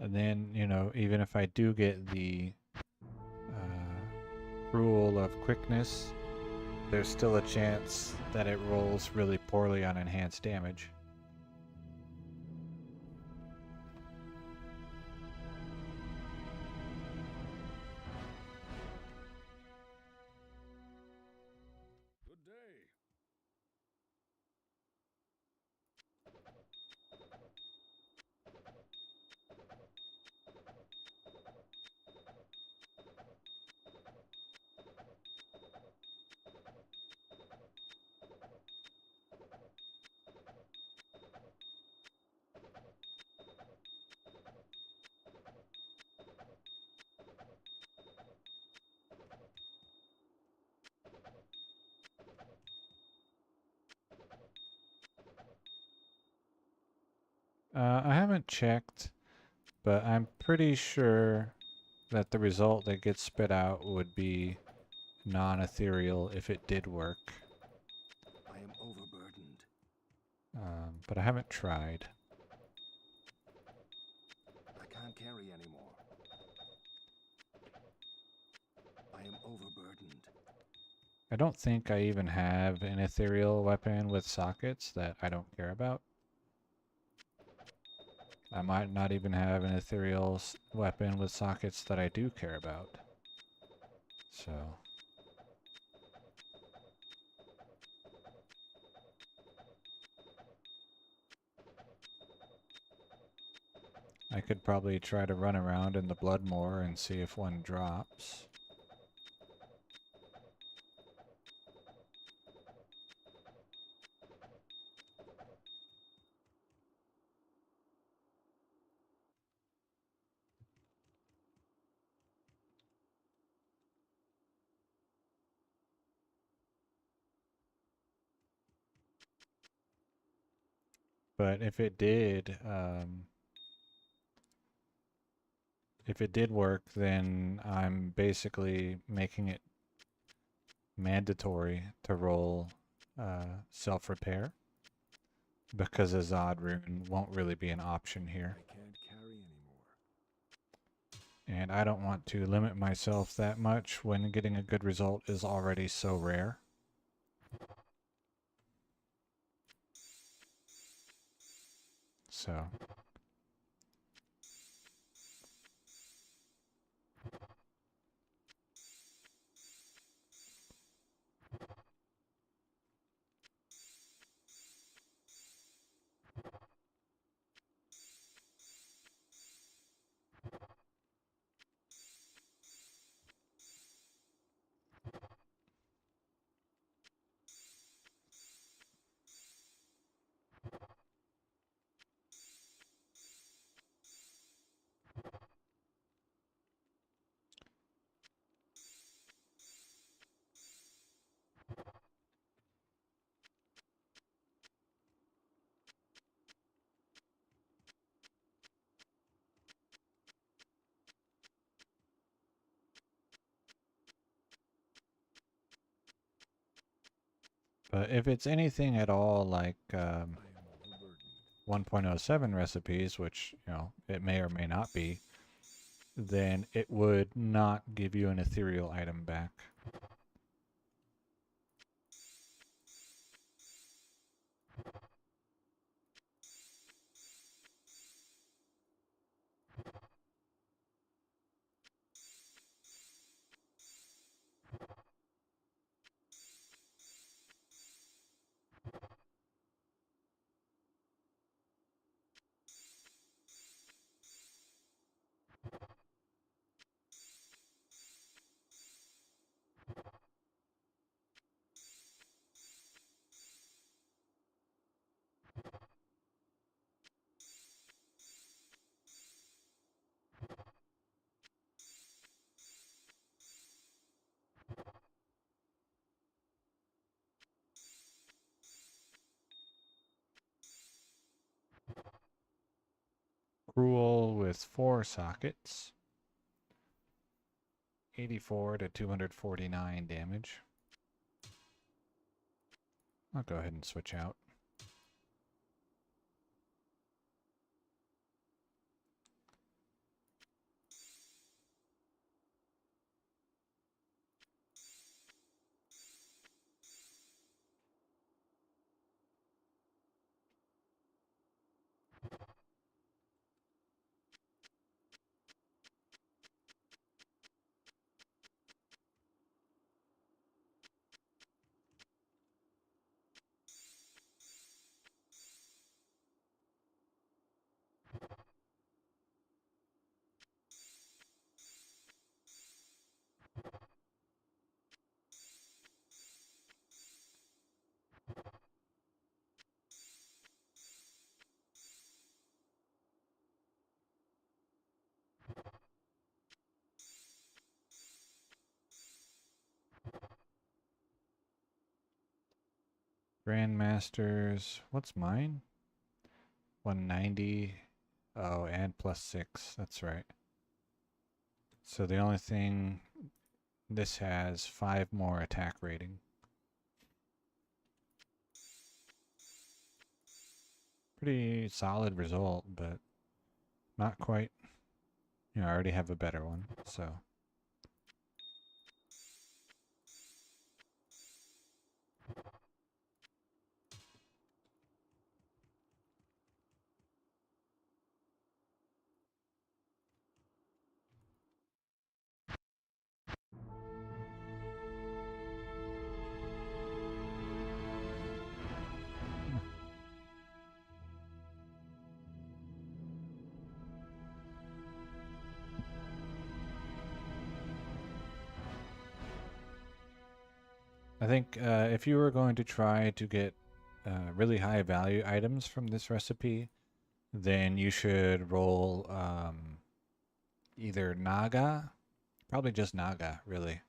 Speaker 1: And then, you know, even if I do get the rule of quickness, there's still a chance that it rolls really poorly on enhanced damage.
Speaker 2: Good day.
Speaker 1: I haven't checked, but I'm pretty sure that the result that gets spit out would be non-ethereal if it did work.
Speaker 3: I am overburdened.
Speaker 1: But I haven't tried.
Speaker 3: I can't carry anymore. I am overburdened.
Speaker 1: I don't think I even have an ethereal weapon with sockets that I don't care about. I might not even have an ethereal weapon with sockets that I do care about. So I could probably try to run around in the Bloodmoor and see if one drops. But if it did work, then I'm basically making it mandatory to roll self-repair, because a Zod rune won't really be an option here.
Speaker 3: I can't carry anymore.
Speaker 1: And I don't want to limit myself that much when getting a good result is already so rare. So But if it's anything at all like
Speaker 3: I am overburdened.
Speaker 1: 1.07 recipes, which, you know, it may or may not be, then it would not give you an ethereal item back. Cruel with 4 sockets. 84 to 249 damage. I'll go ahead and switch out. Grandmasters, what's mine? 190. Oh, and +6, that's right. So the only thing, this has 5 more attack rating. Pretty solid result, but not quite. You know, I already have a better one, so. I think if you were going to try to get really high value items from this recipe, then you should roll either Naga, probably just Naga, really,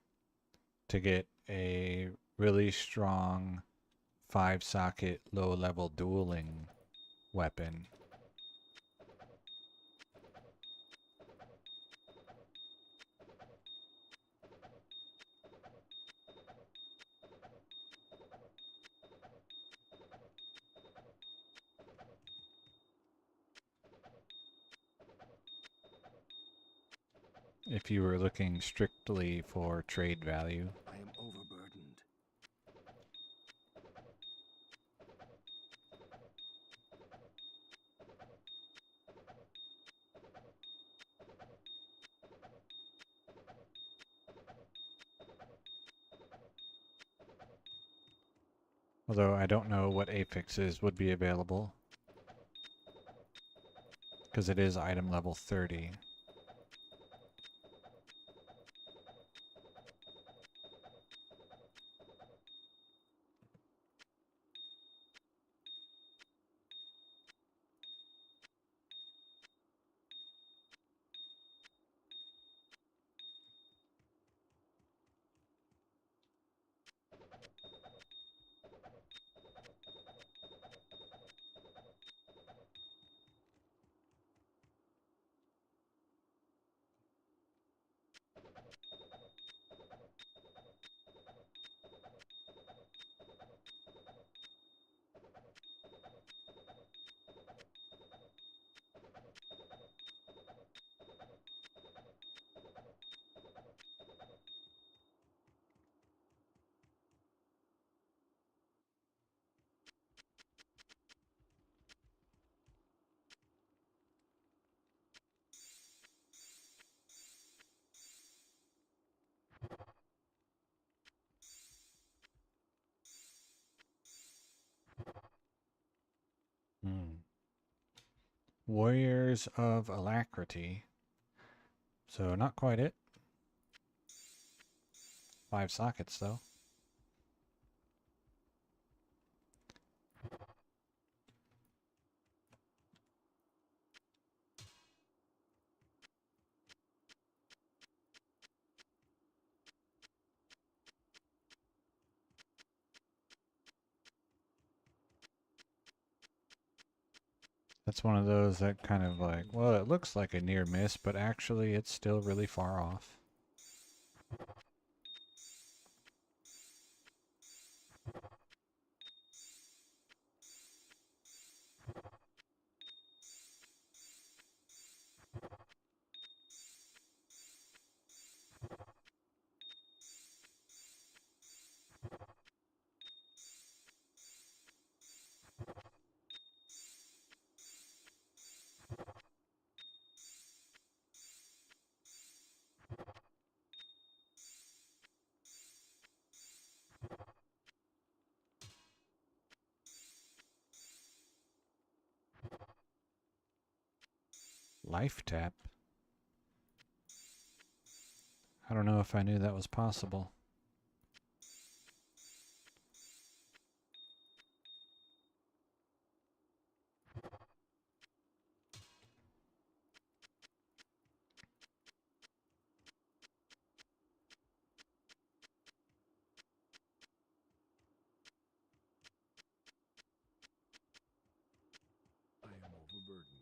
Speaker 1: to get a really strong 5-socket low-level dueling weapon. If you were looking strictly for trade value.
Speaker 3: I am overburdened.
Speaker 1: Although I don't know what affixes would be available. Because it is item level 30. Warriors of Alacrity. So not quite it. 5 sockets though. That's one of those that kind of like, well, it looks like a near miss, but actually it's still really far off. Life tap. I don't know if I knew that was possible.
Speaker 3: I am overburdened.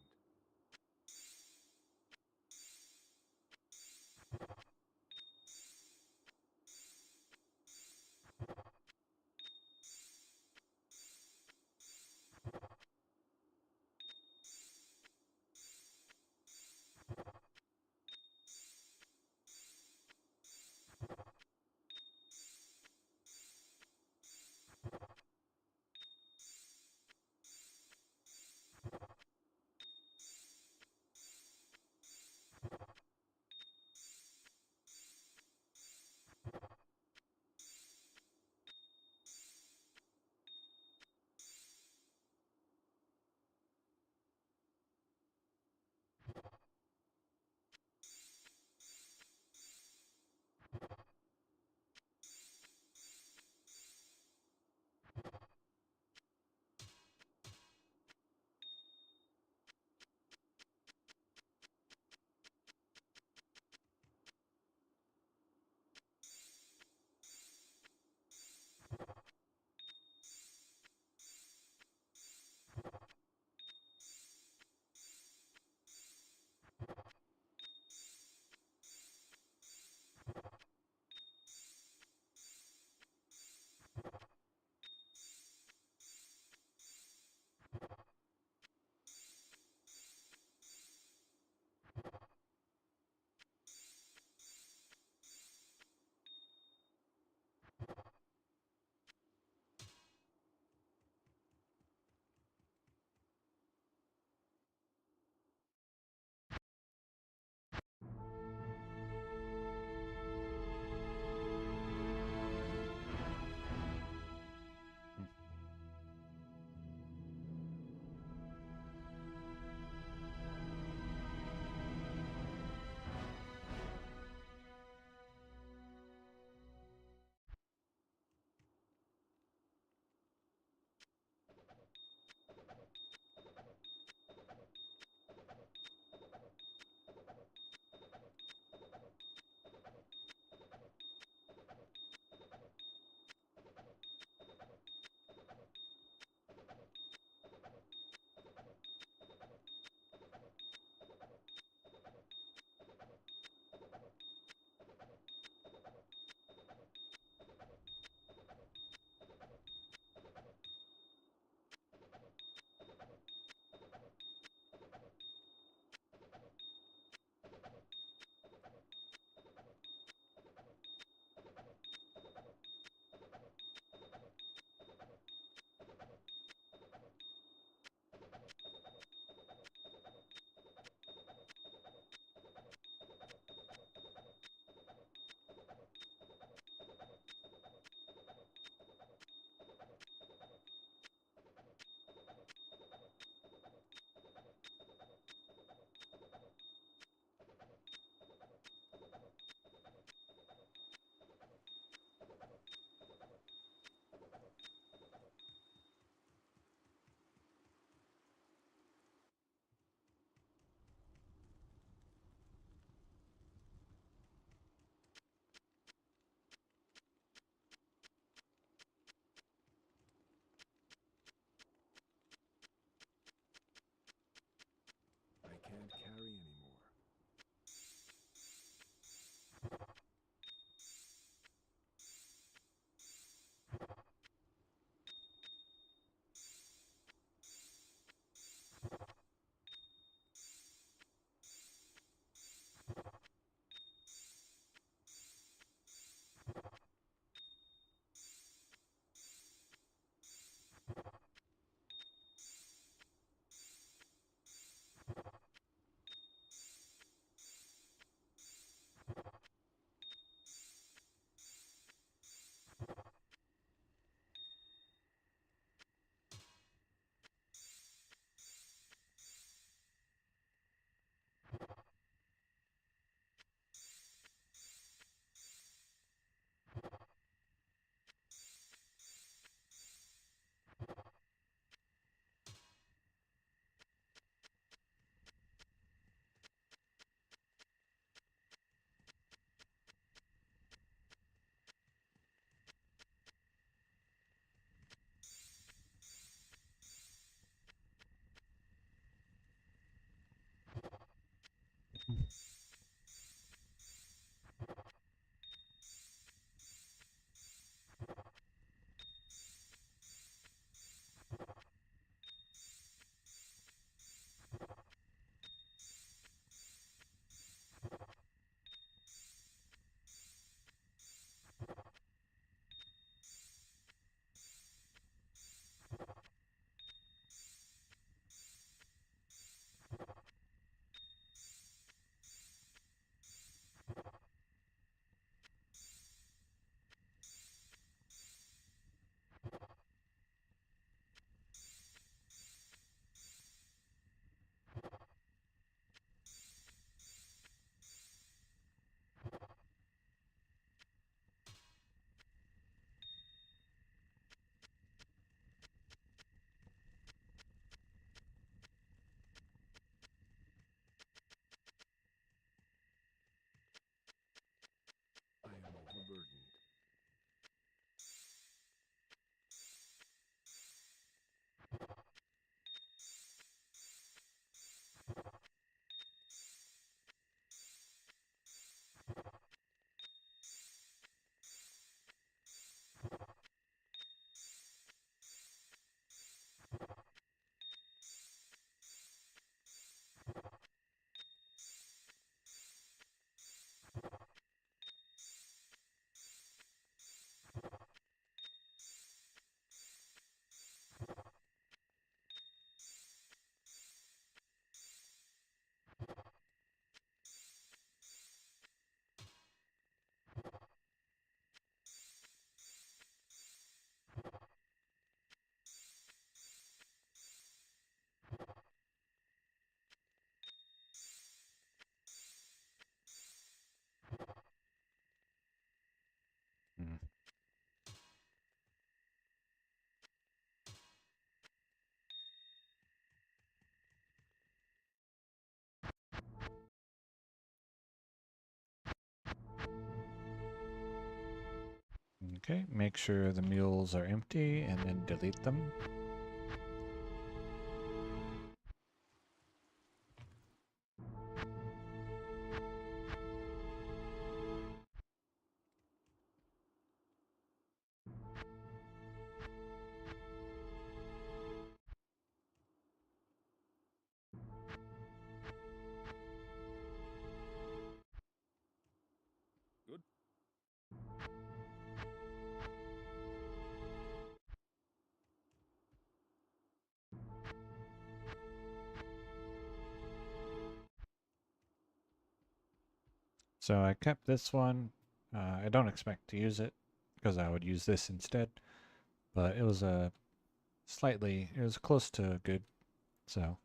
Speaker 3: I am overburdened.
Speaker 1: Hmm. Okay, make sure the mules are empty and then delete them.
Speaker 2: Good.
Speaker 1: So I kept this one. I don't expect to use it because I would use this instead, but it was it was close to good, so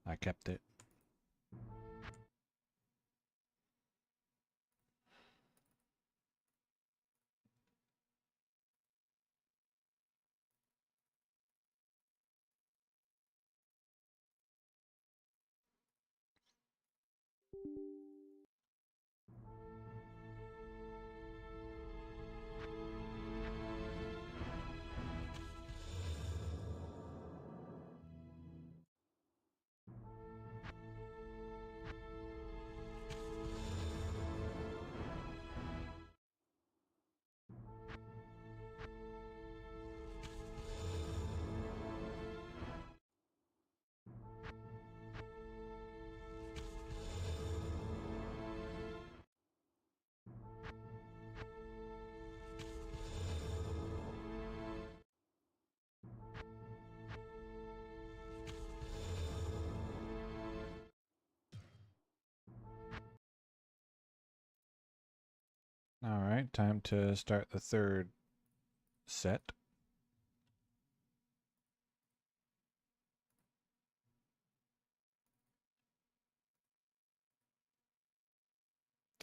Speaker 1: I kept it. All right, time to start the third set.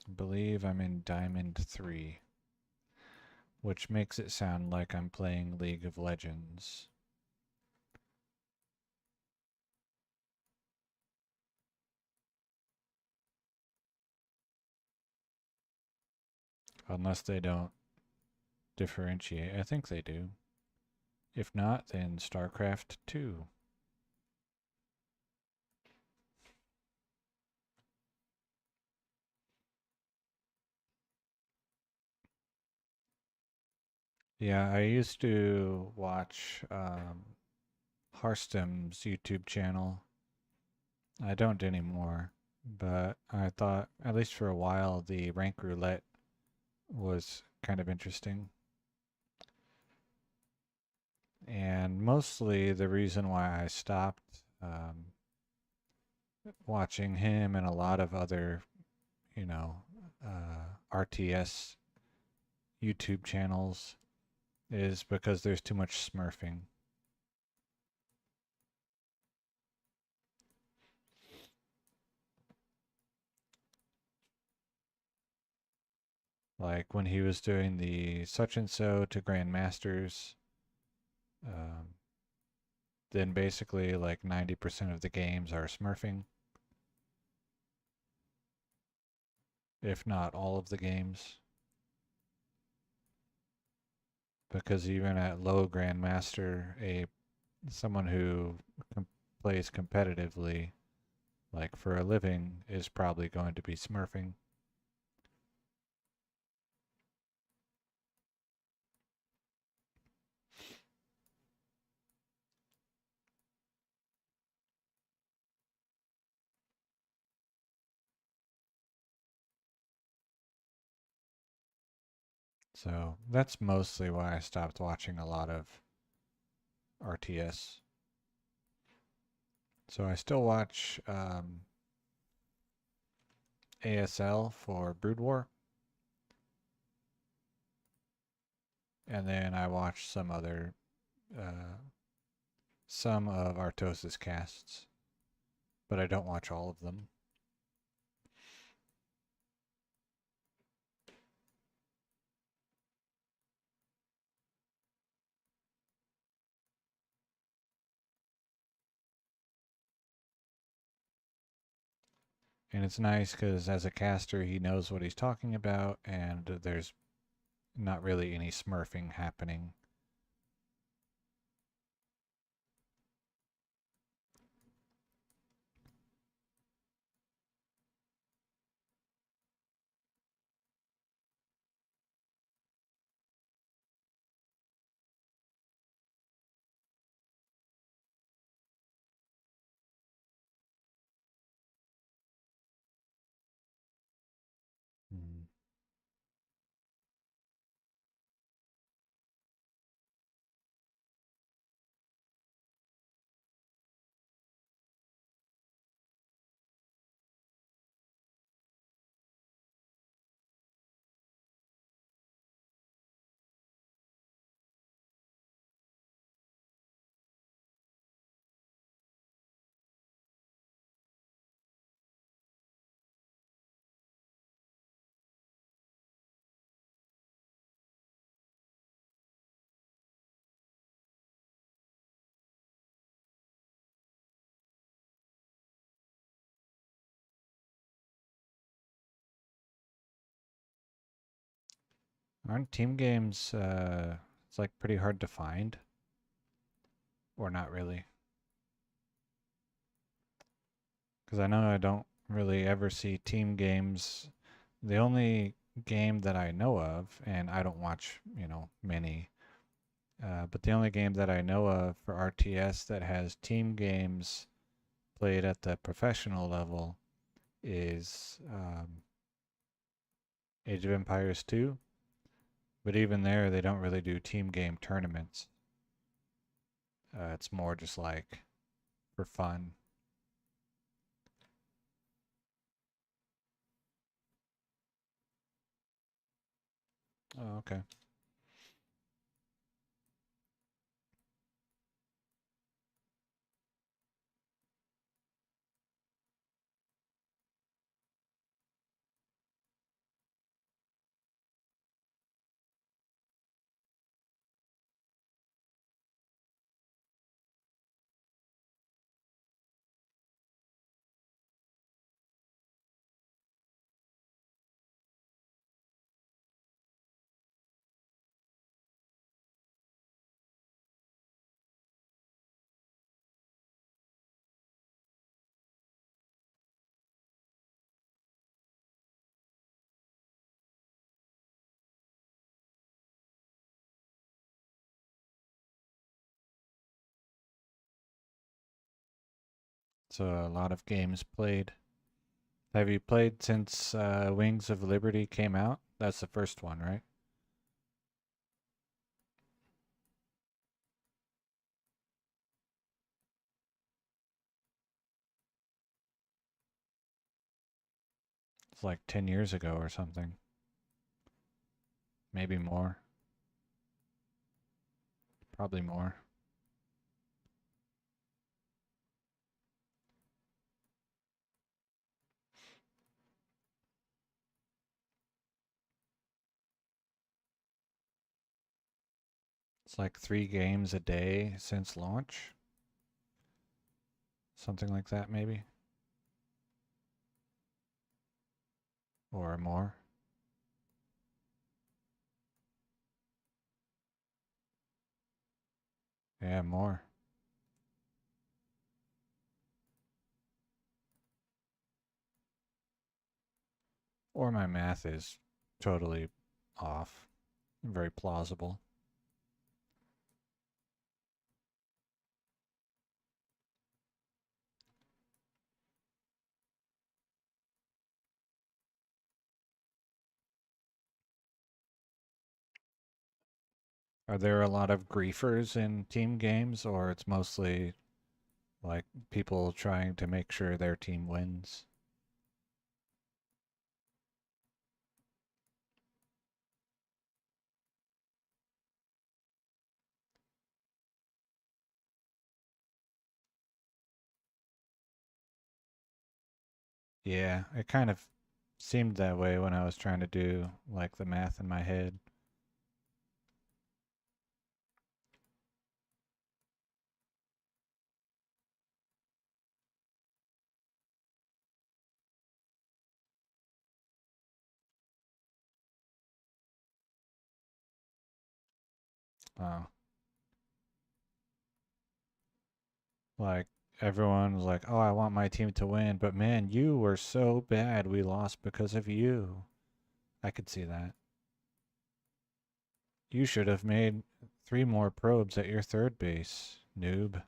Speaker 1: I believe I'm in Diamond 3, which makes it sound like I'm playing League of Legends. Unless they don't differentiate. I think they do. If not, then StarCraft 2. Yeah, I used to watch Harstem's YouTube channel. I don't anymore, but I thought, at least for a while, the rank roulette was kind of interesting. And mostly the reason why I stopped watching him and a lot of other, you know, RTS YouTube channels is because there's too much smurfing. Like when he was doing the such and so to Grandmasters, um, then basically like 90% of the games are smurfing, if not all of the games. Because even at low Grandmaster, someone who plays competitively, like for a living, is probably going to be smurfing. So that's mostly why I stopped watching a lot of RTS. So I still watch ASL for Brood War, and then I watch uh, some of Artosis casts, but I don't watch all of them. And it's nice because as a caster, he knows what he's talking about, and there's not really any smurfing happening. Mm. Aren't team games, it's like pretty hard to find? Or not really? Because I know I don't really ever see team games. The only game that I know of, and I don't watch, many, but the only game that I know of for RTS that has team games played at the professional level is Age of Empires 2. But even there, they don't really do team game tournaments. It's more just like for fun. Oh, okay. So a lot of games played. Have you played since Wings of Liberty came out? That's the first one, right? It's like 10 years ago or something. Maybe more. Probably more. It's like 3 games a day since launch. Something like that, maybe. Or more. Yeah, more. Or my math is totally off. Very plausible. Are there a lot of griefers in team games, or it's mostly like people trying to make sure their team wins? Yeah, it kind of seemed that way when I was trying to do like the math in my head. Oh, like everyone was like, "Oh, I want my team to win," but man, you were so bad. We lost because of you. I could see that. You should have made 3 more probes at your third base, noob.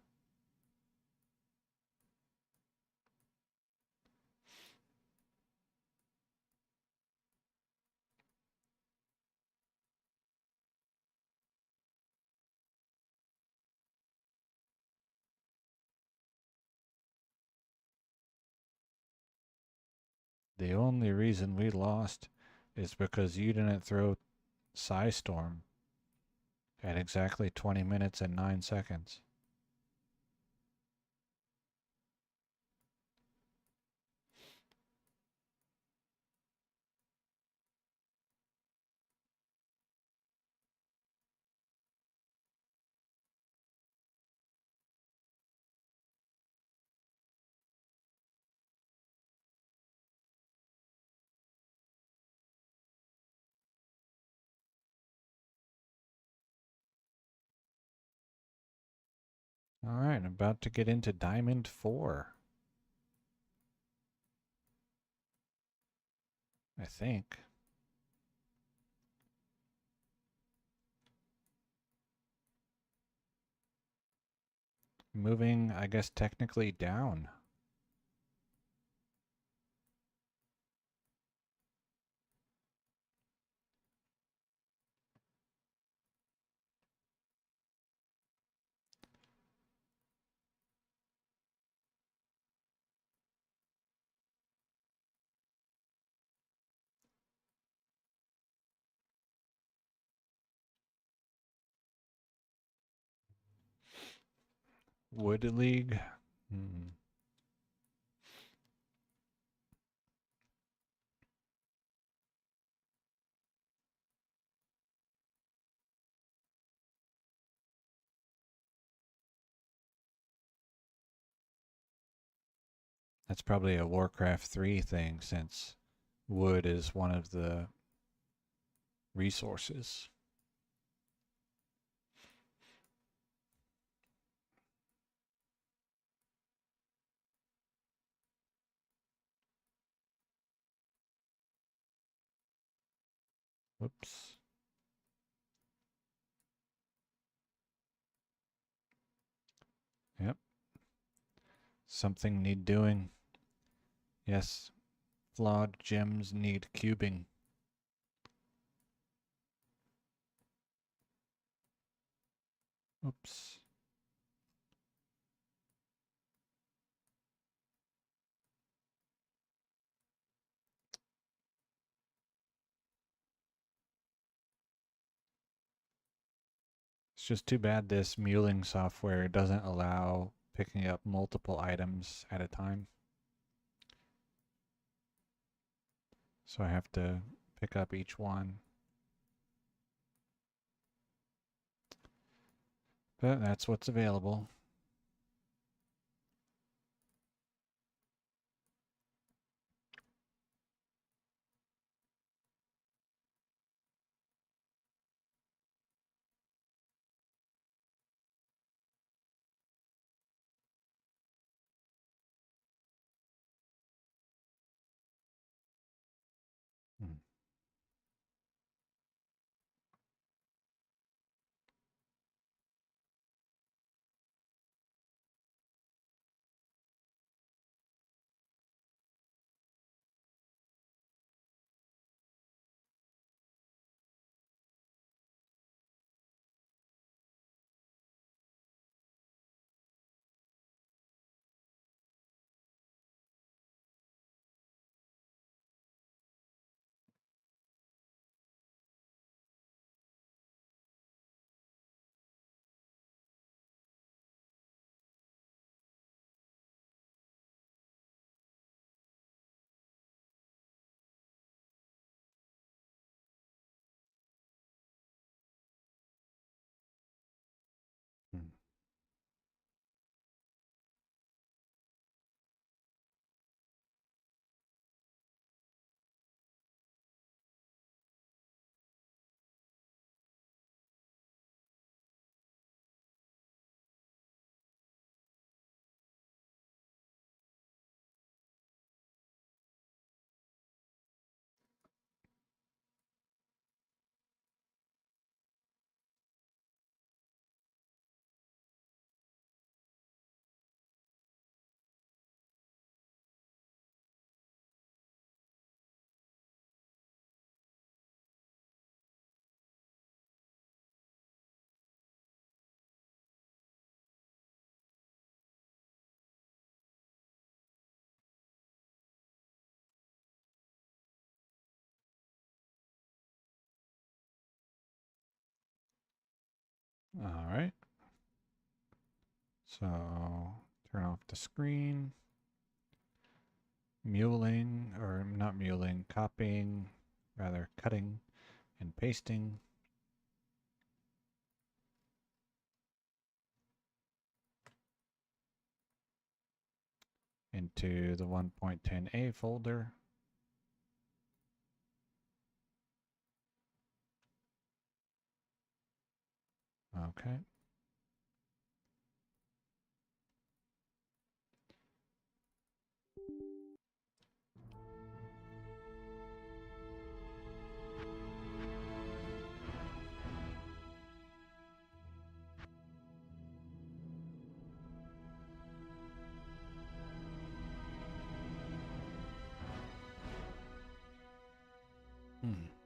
Speaker 1: The only reason we lost is because you didn't throw Psystorm at exactly 20 minutes and 9 seconds. Alright, about to get into Diamond 4. I think. Moving, I guess, technically down. Wood League. Hmm. That's probably a Warcraft 3 thing since wood is one of the resources. Whoops. Yep. Something need doing. Yes, flawed gems need cubing. Oops. It's just too bad this muling software doesn't allow picking up multiple items at a time. So I have to pick up each one. But that's what's available. Hmm. Hmm. All right. So turn off the screen. Muling, or not muling, copying, rather cutting and pasting. Into the 1.10a folder. Okay. Hmm.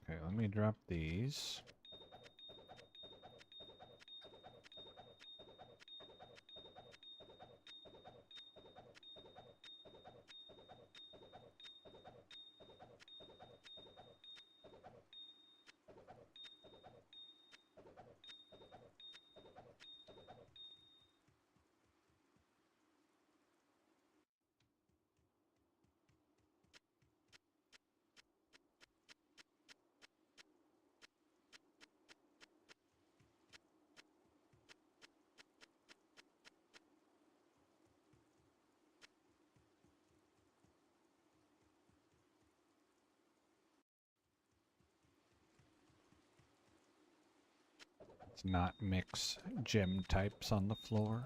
Speaker 1: Okay, let me drop these. Let's not mix gem types on the floor.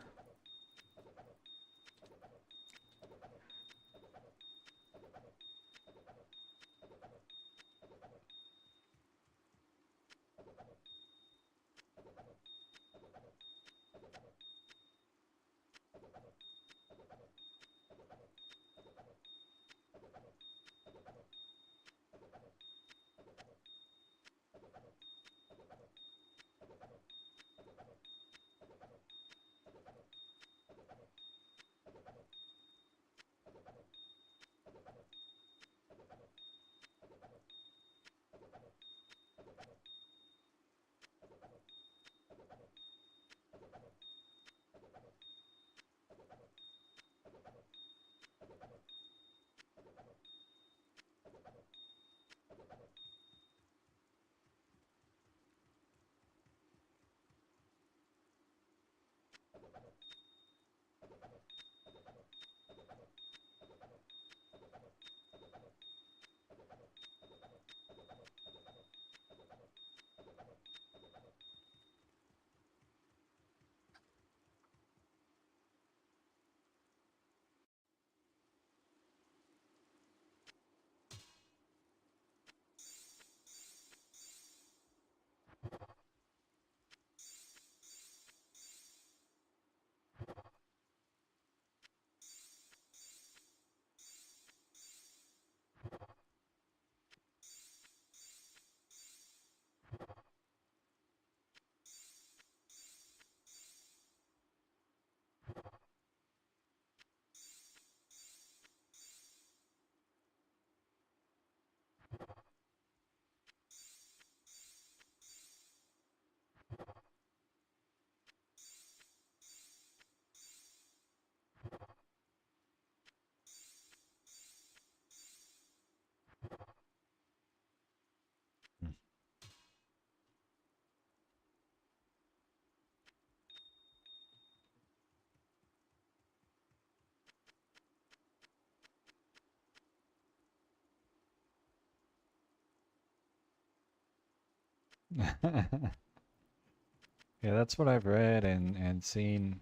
Speaker 1: Yeah, that's what I've read and seen.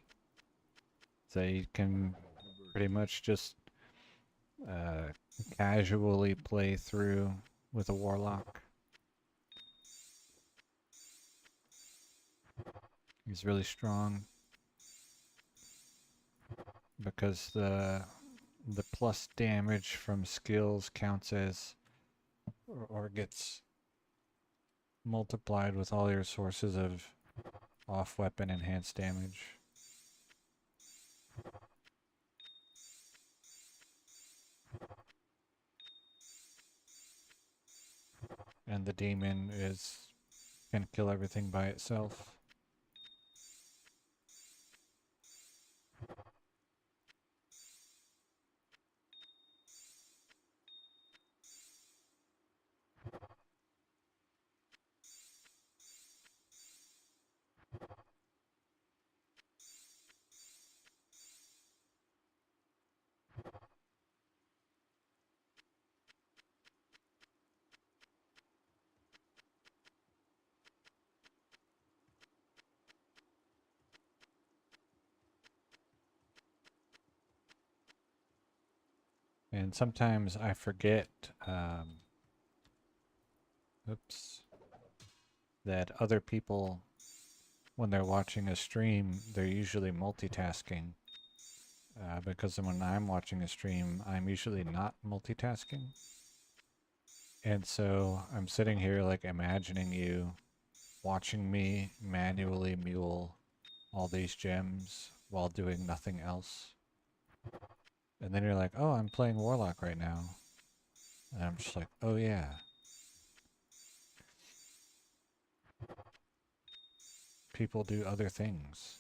Speaker 1: So you can pretty much just uh, casually play through with a warlock. He's really strong because the plus damage from skills counts as or gets multiplied with all your sources of off-weapon enhanced damage. And the demon can kill everything by itself. And sometimes I forget, oops, that other people, when they're watching a stream, they're usually multitasking. Because when I'm watching a stream, I'm usually not multitasking. And so I'm sitting here like imagining you watching me manually mule all these gems while doing nothing else. And then you're like, oh, I'm playing Warlock right now. And I'm just like, oh yeah. People do other things.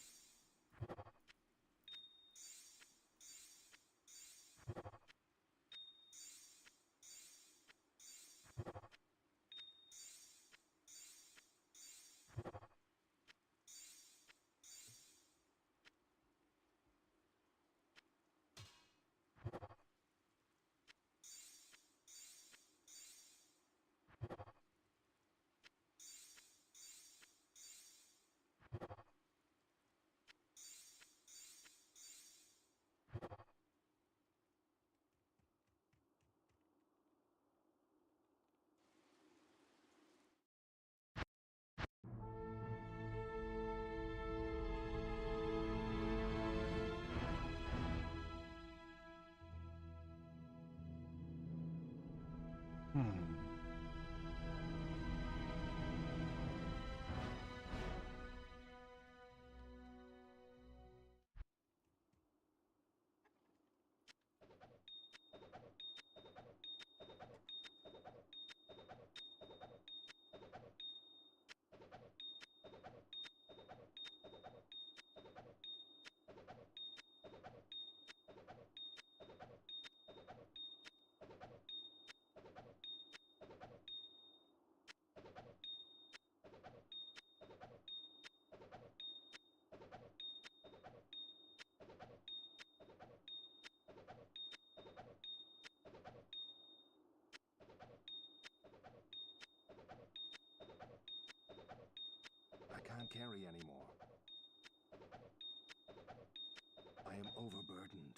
Speaker 3: can't carry anymore. I am overburdened.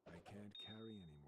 Speaker 3: I can't carry anymore.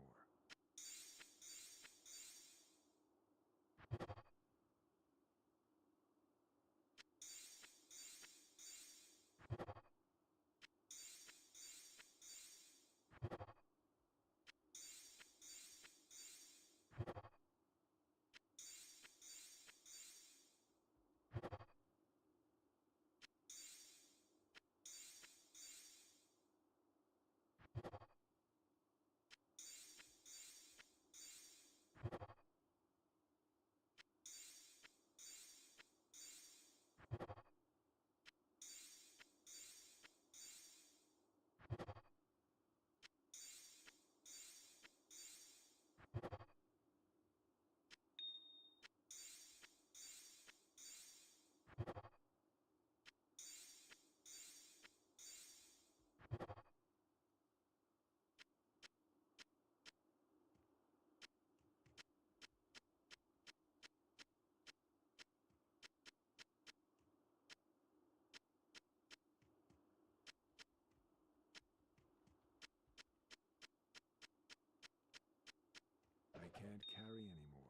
Speaker 3: I can't carry anymore.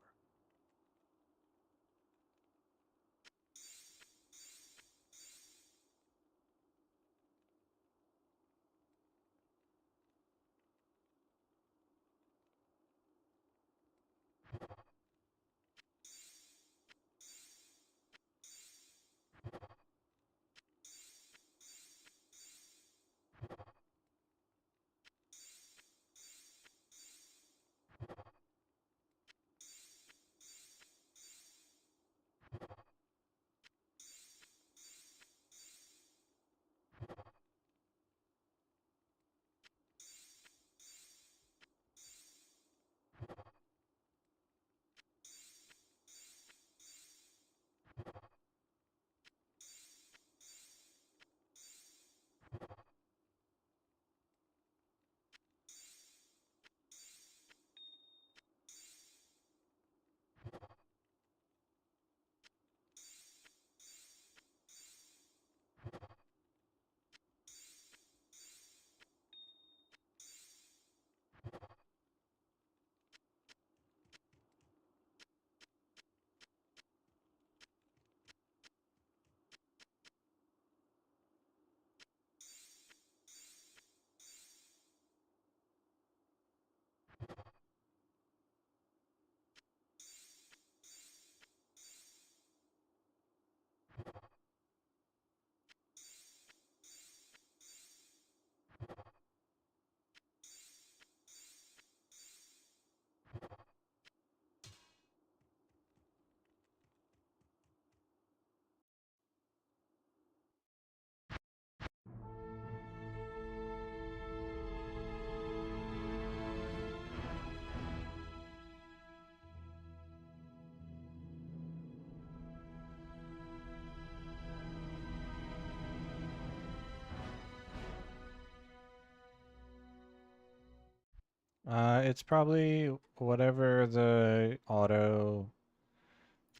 Speaker 1: It's probably whatever the auto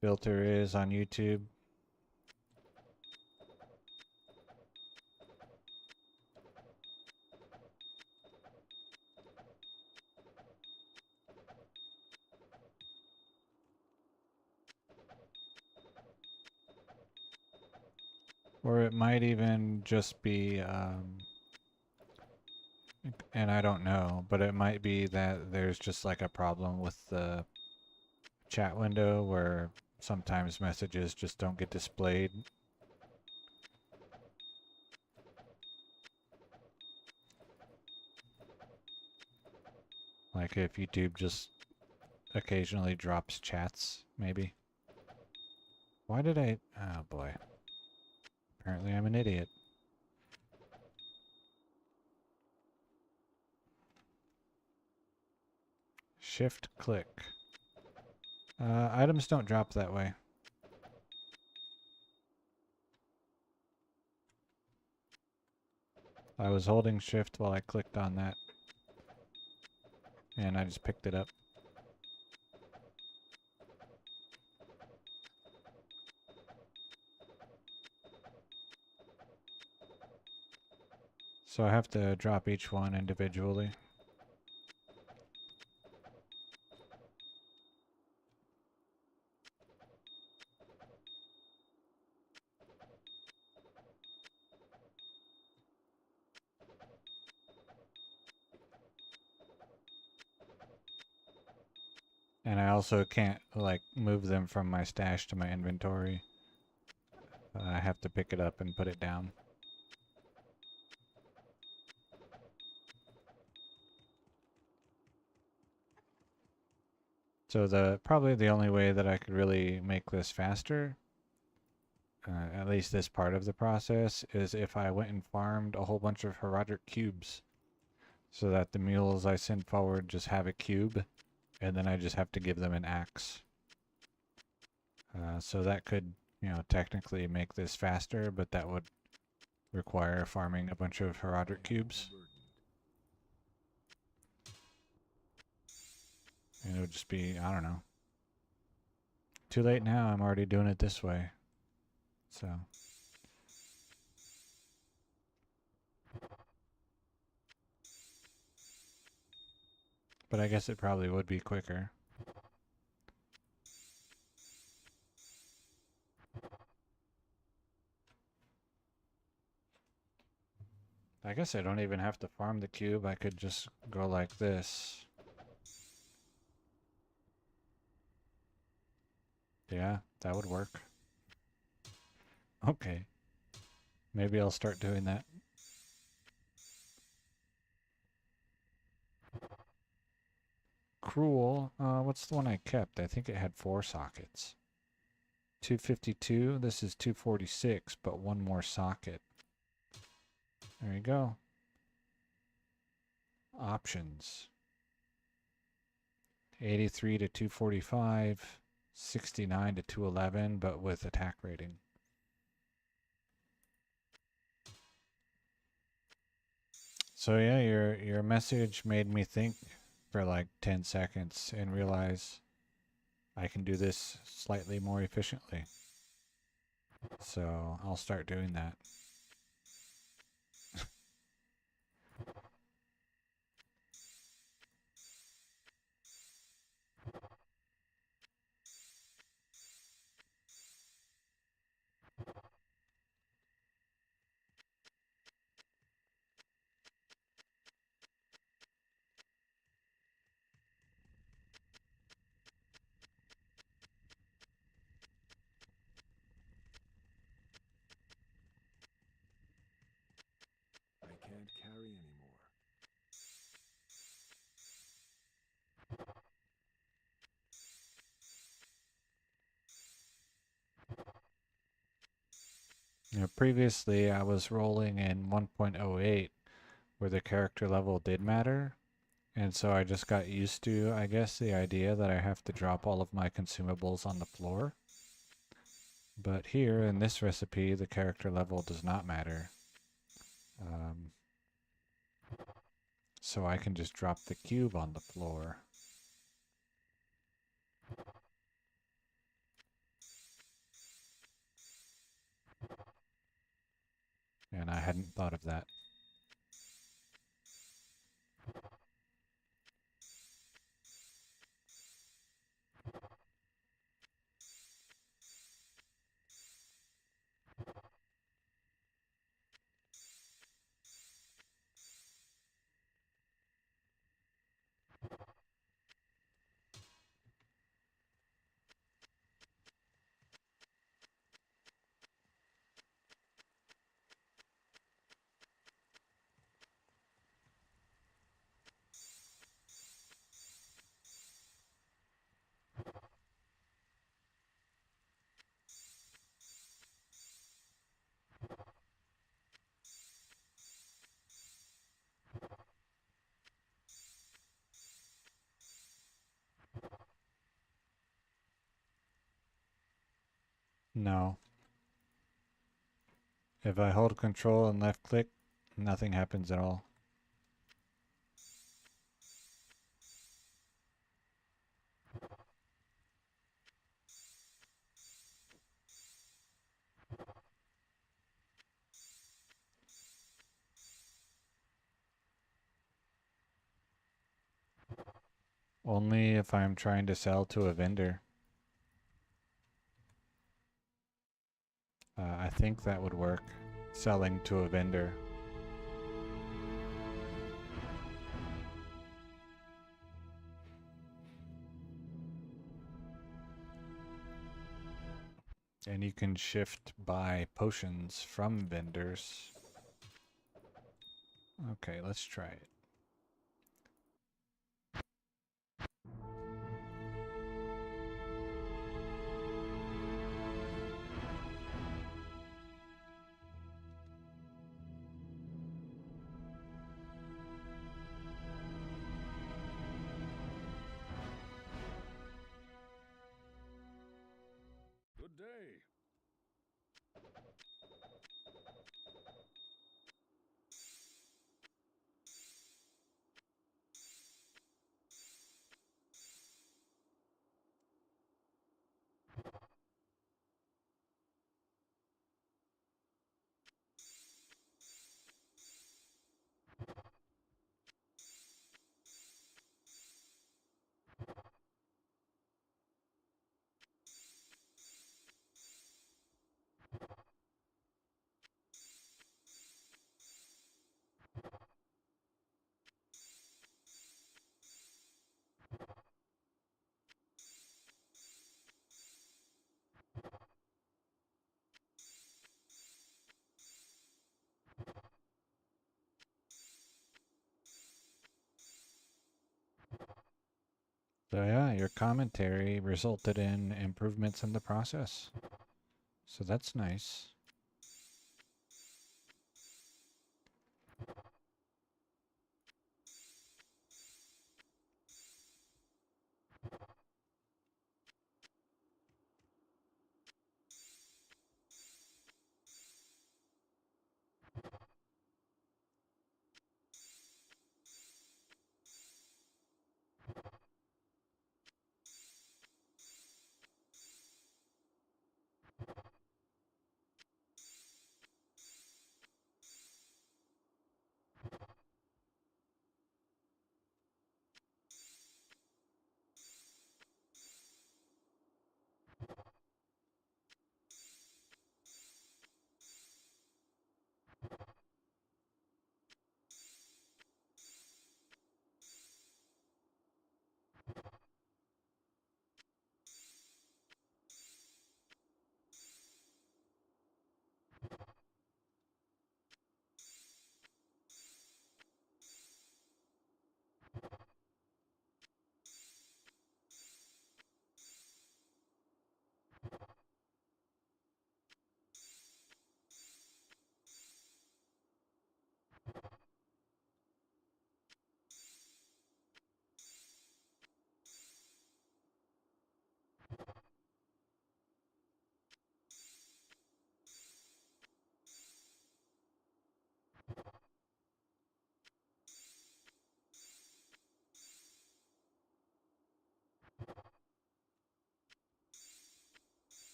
Speaker 1: filter is on YouTube. Or it might even just be, and I don't know, but it might be that there's just like a problem with the chat window where sometimes messages just don't get displayed. Like if YouTube just occasionally drops chats, maybe. Why did I... Oh boy. Apparently I'm an idiot. Shift click. Items don't drop that way. I was holding shift while I clicked on that. And I just picked it up. So I have to drop each one individually. And I also can't, like, move them from my stash to my inventory. I have to pick it up and put it down. So probably the only way that I could really make this faster, at least this part of the process, is if I went and farmed a whole bunch of Herodic cubes. So that the mules I send forward just have a cube, and then I just have to give them an axe. So that could, you know, technically make this faster, but that would require farming a bunch of Herodic cubes. And it would just be, I don't know. Too late now, I'm already doing it this way. So. But I guess it probably would be quicker. I guess I don't even have to farm the cube. I could just go like this. Yeah, that would work. Okay. Maybe I'll start doing that. Cruel. What's the one I kept? I think it had 4 sockets. 252. This is 246, but 1 more socket. There you go. Options. 83 to 245. 69 to 211, but with attack rating. So yeah, your message made me think for like 10 seconds and realize I can do this slightly more efficiently. So I'll start doing that.
Speaker 3: I can't carry anymore.
Speaker 1: You know, previously I was rolling in 1.08 where the character level did matter. And so I just got used to, I guess, the idea that I have to drop all of my consumables on the floor. But here in this recipe, the character level does not matter. So I can just drop the cube on the floor. And I hadn't thought of that. No. If I hold control and left click, nothing happens at all. Only if I'm trying to sell to a vendor. I think that would work. Selling to a vendor. And you can shift buy potions from vendors. Okay, let's try it.
Speaker 2: Good day.
Speaker 1: So yeah, your commentary resulted in improvements in the process. So that's nice.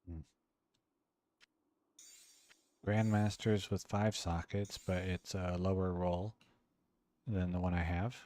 Speaker 1: Hmm. Grandmasters with 5 sockets, but it's a lower roll than the one I have.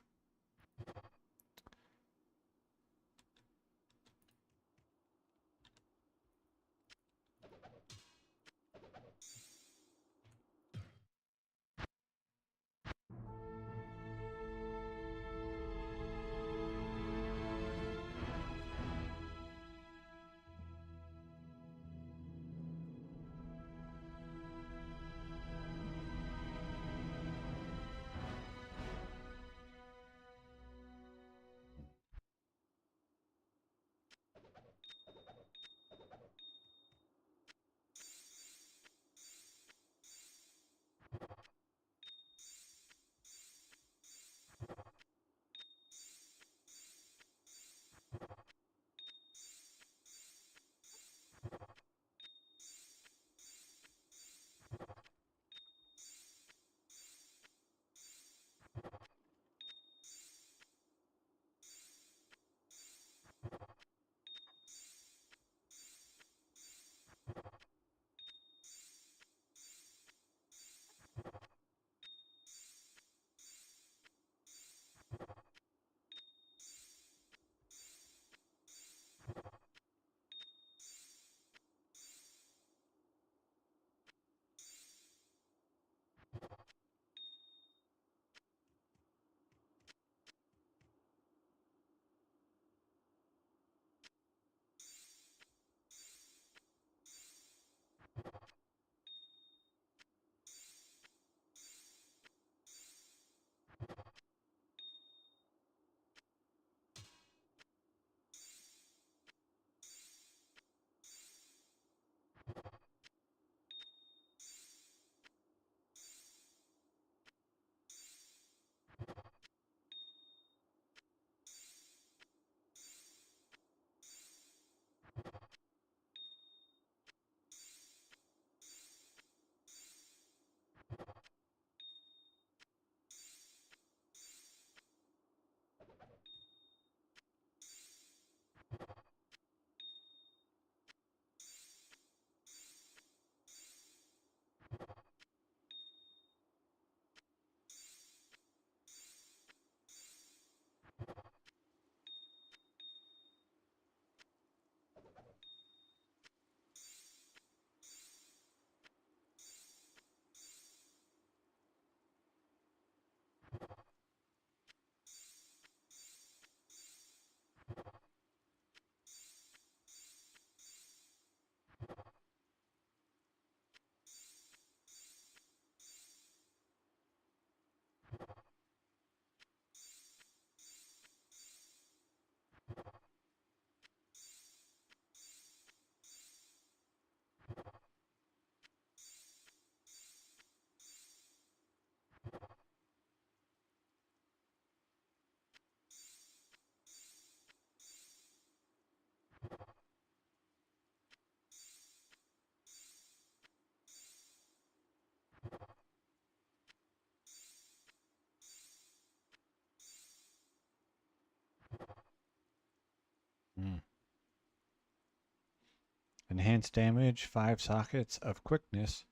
Speaker 1: enhanced damage, 5 sockets of quickness,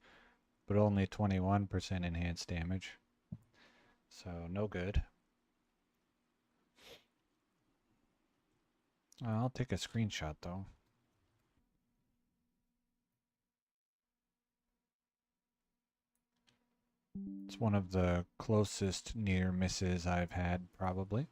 Speaker 1: but only 21% enhanced damage. So no good. I'll take a screenshot though. It's one of the closest near misses I've had, probably.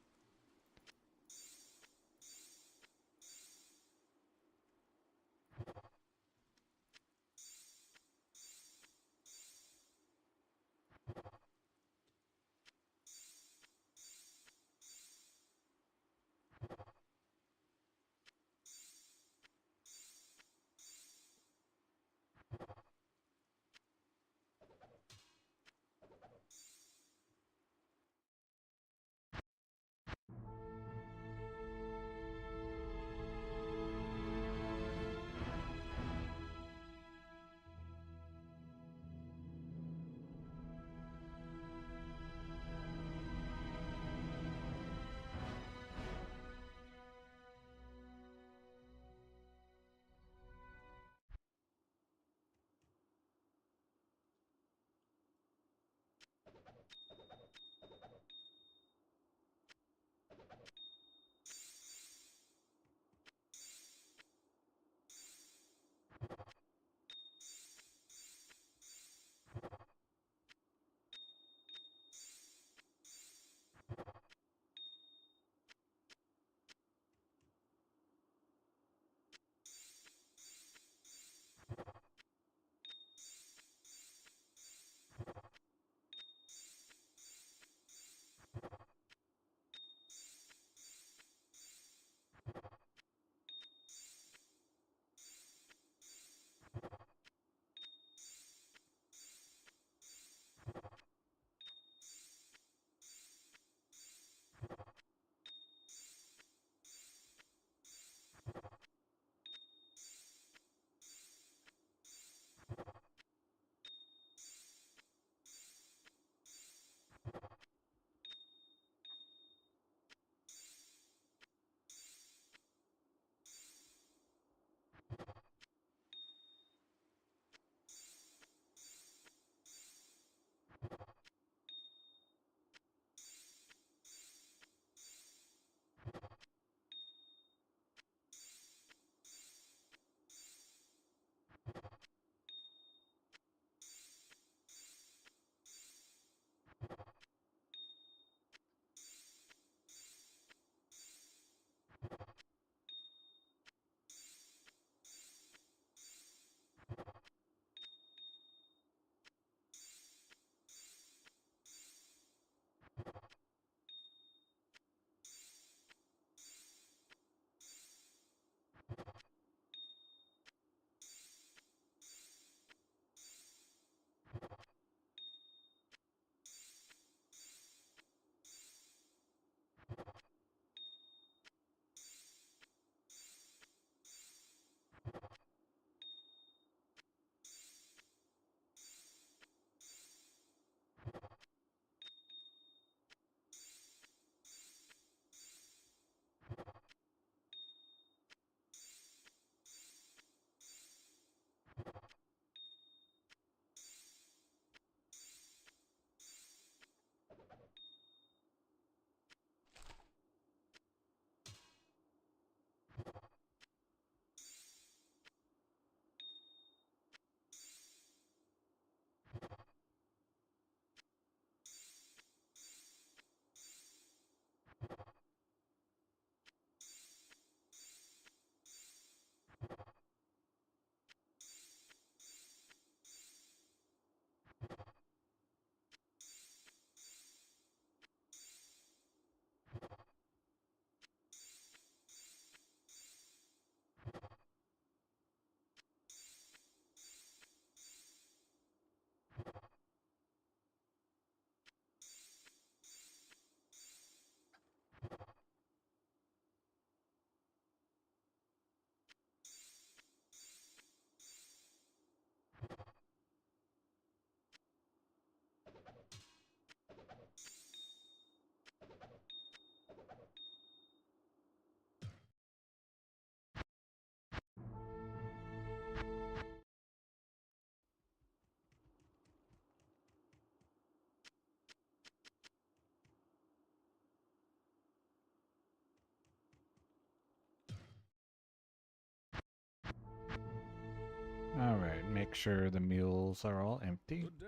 Speaker 1: Alright, make sure the mules are all empty.
Speaker 2: Good day.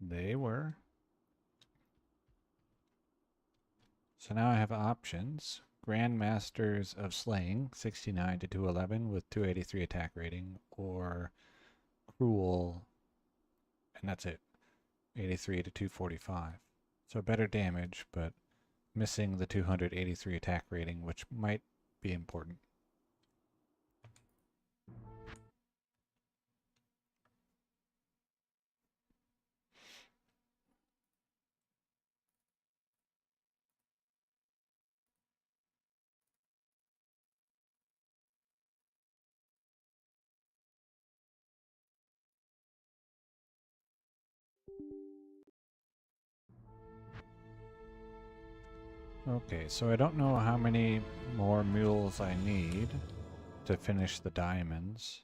Speaker 1: They were. So now I have options. Grandmasters of Slaying, 69 to 211 with 283 attack rating, or Cruel, and that's it, 83 to 245. So better damage, but missing the 283 attack rating, which might be important. Okay, so I don't know how many more mules I need to finish the diamonds,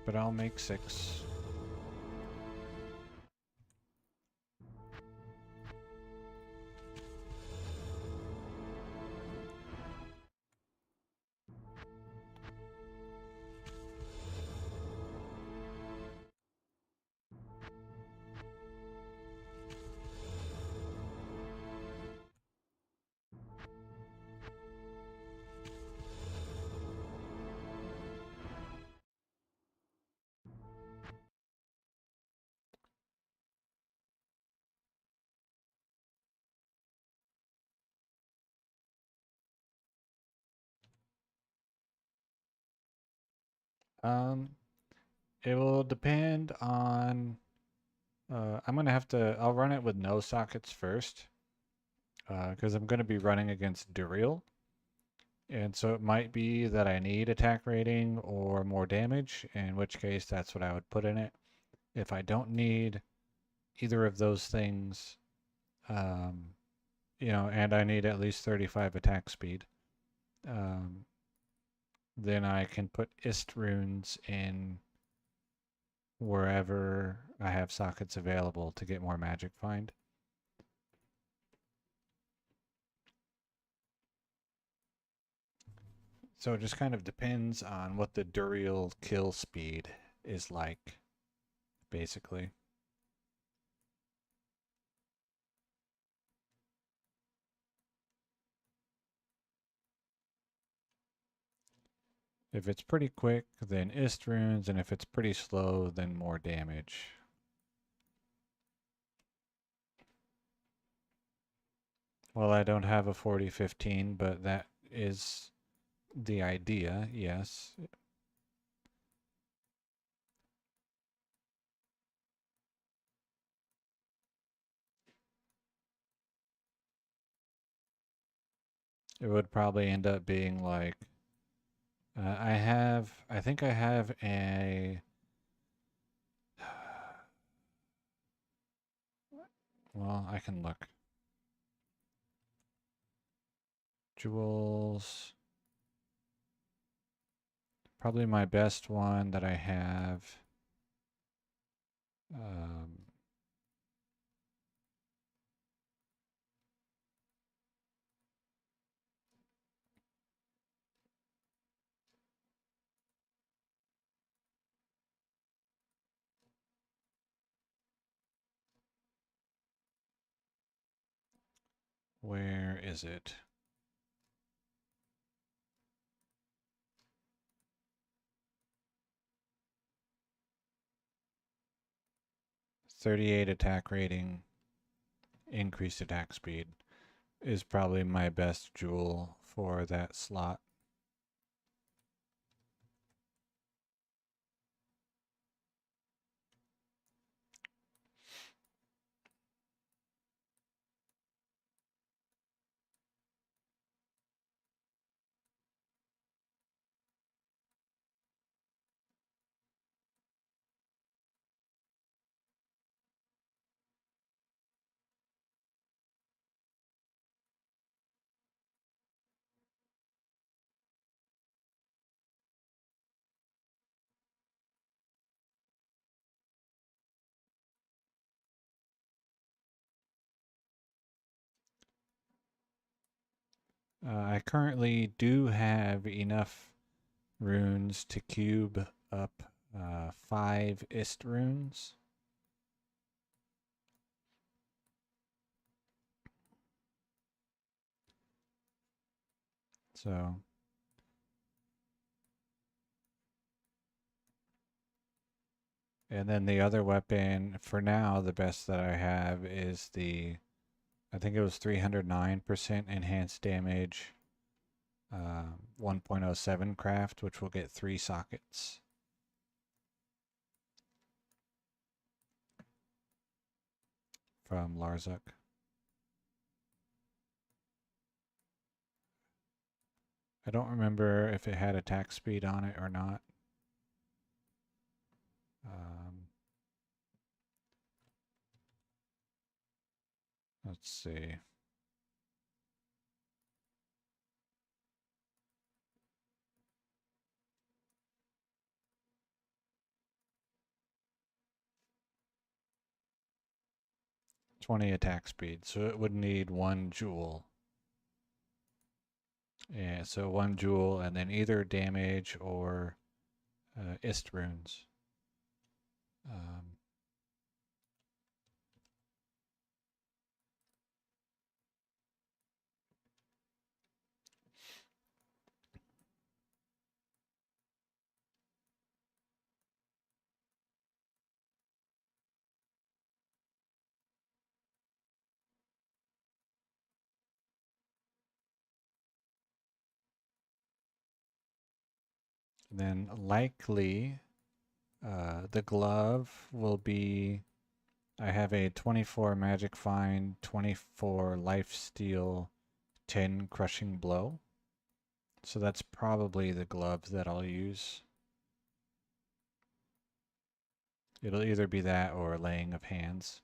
Speaker 1: but I'll make 6. It will depend on. I'm gonna have to. I'll run it with no sockets first, because I'm gonna be running against Duriel, and so it might be that I need attack rating or more damage. In which case, that's what I would put in it. If I don't need either of those things, um, and I need at least 35 attack speed, um, then I can put Ist runes in wherever I have sockets available to get more magic find. So it just kind of depends on what the Duriel kill speed is like, basically. If it's pretty quick, then Ist runes, and if it's pretty slow, then more damage. Well, I don't have a 40-15, but that is the idea, yes. It would probably end up being like, I think I have a, well, I can look. Jewels. Probably my best one that I have. Where is it? .38 attack rating, increased attack speed is probably my best jewel for that slot. I currently do have enough runes to cube up 5 Ist runes. So and then the other weapon for now, the best that I have is the, I think it was 309% enhanced damage 1.07 craft, which will get 3 sockets. From Larzuk. I don't remember if it had attack speed on it or not. Let's see. "20 attack speed, so it would need 1 jewel. Yeah, so 1 jewel and then either damage or Ist runes. Then likely the glove will be, I have a 24 magic find, 24 life steal, 10 crushing blow. So that's probably the glove that I'll use. It'll either be that or laying of hands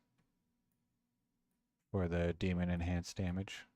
Speaker 1: for the demon enhanced damage.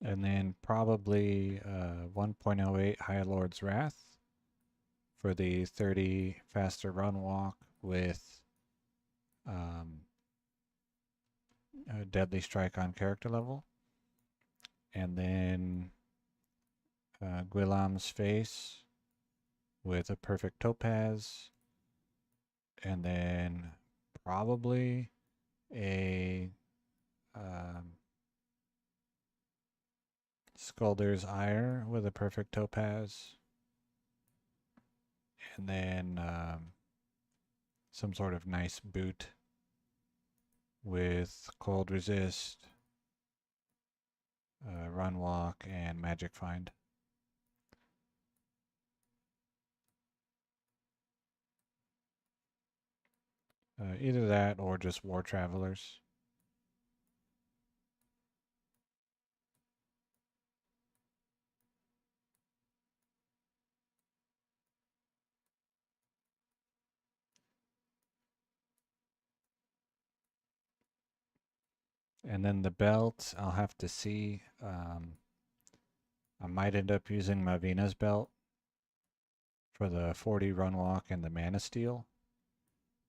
Speaker 1: And then probably 1.08 High Lord's Wrath for the 30 faster run walk with a Deadly Strike on character level. And then Guilam's Face with a perfect topaz. And then probably a Skulder's Ire with a perfect topaz. And then some sort of nice boot with Cold Resist, Run Walk, and Magic Find. Either that or just War Travelers. And then the belt, I'll have to see. I might end up using Mavina's belt for the 40 Run Walk and the Mana Steel,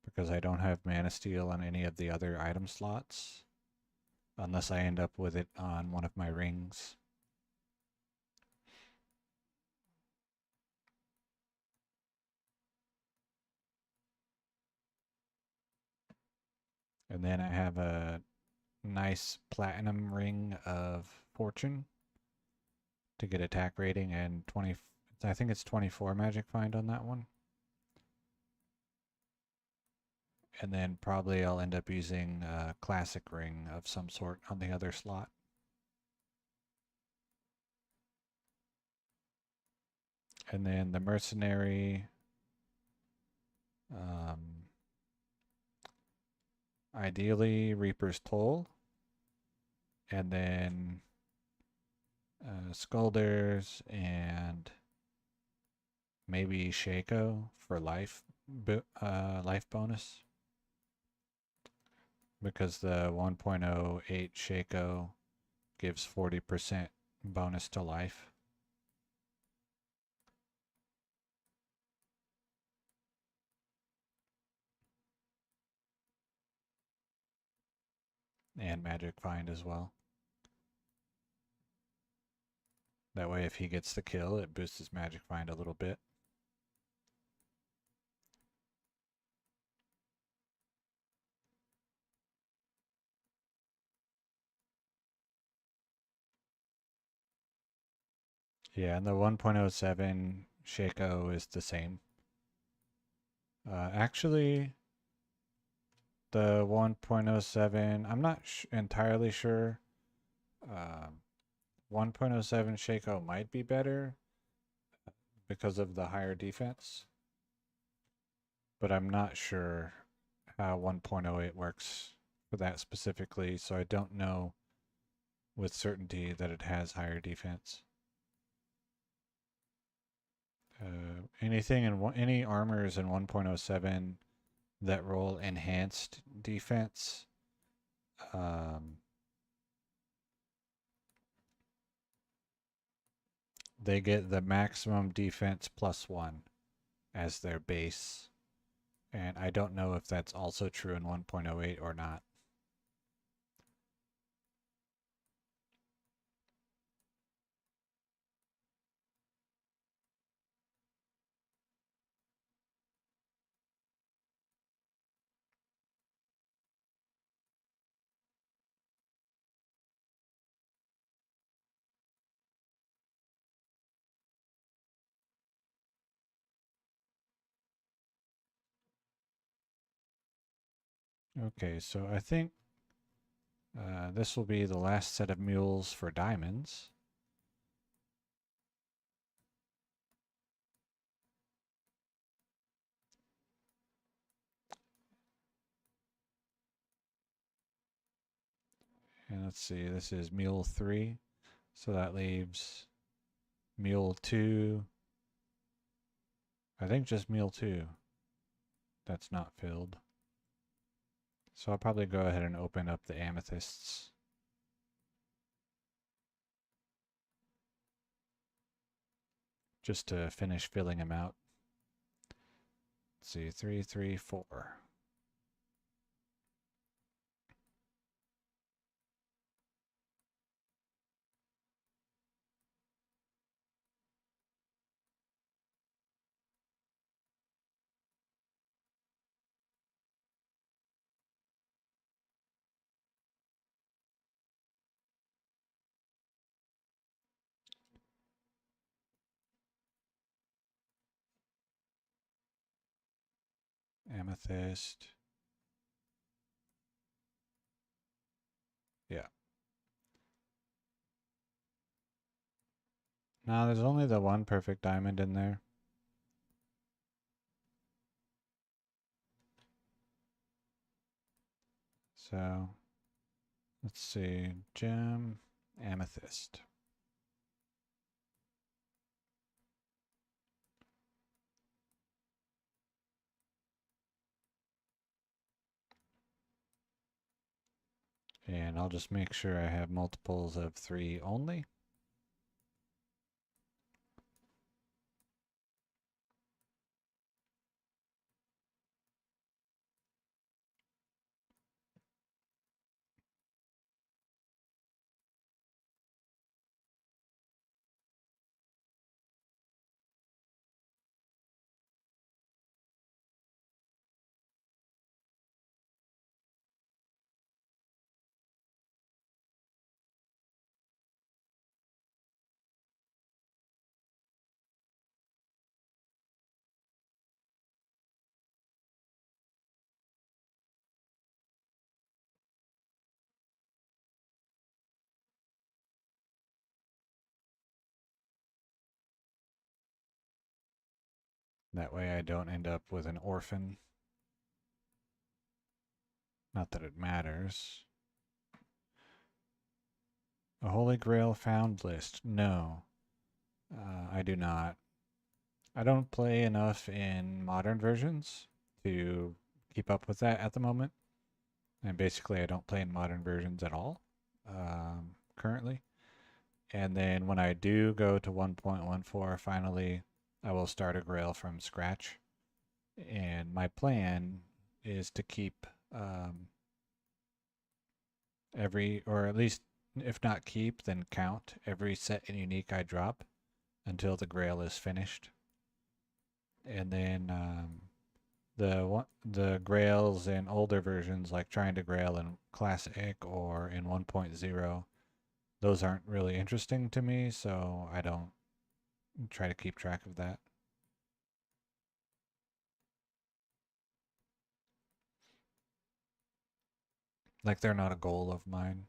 Speaker 1: because I don't have Mana Steel on any of the other item slots, unless I end up with it on one of my rings. And then I have a nice platinum ring of fortune to get attack rating and 20, I think it's 24 magic find on that one. And then probably I'll end up using a classic ring of some sort on the other slot. And then the mercenary, ideally Reaper's Toll, and then Skulders and maybe Shaco for life bonus, because the 1.08 Shaco gives 40% bonus to life. And Magic Find as well. That way if he gets the kill, it boosts his Magic Find a little bit. Yeah, and the 1.07 Shaco is the same. Actually, the 1.07, I'm not entirely sure. 1.07 Shaco might be better because of the higher defense, but I'm not sure how 1.08 works for that specifically, so I don't know with certainty that it has higher defense. Anything in any armors in 1.07 that roll enhanced defense, they get the maximum defense +1 as their base. And I don't know if that's also true in 1.08 or not. Okay, so I think this will be the last set of mules for diamonds. And let's see, this is mule 3. So that leaves mule 2. I think just mule 2 that's not filled. So I'll probably go ahead and open up the amethysts. Just to finish filling them out. see, 3, 3, 4. Amethyst. Yeah. Now there's only the one perfect diamond in there. So let's see, gem, amethyst. And I'll just make sure I have multiples of 3 only. That way I don't end up with an orphan. Not that it matters. A Holy Grail found list. No, I do not. I don't play enough in modern versions to keep up with that at the moment. And basically I don't play in modern versions at all currently. And then when I do go to 1.14 finally, I will start a Grail from scratch. And my plan is to keep every, or at least if not keep, then count every set and unique I drop until the Grail is finished. And then the Grails in older versions, like trying to Grail in Classic or in 1.0, those aren't really interesting to me, so I don't try to keep track of that. Like they're not a goal of mine.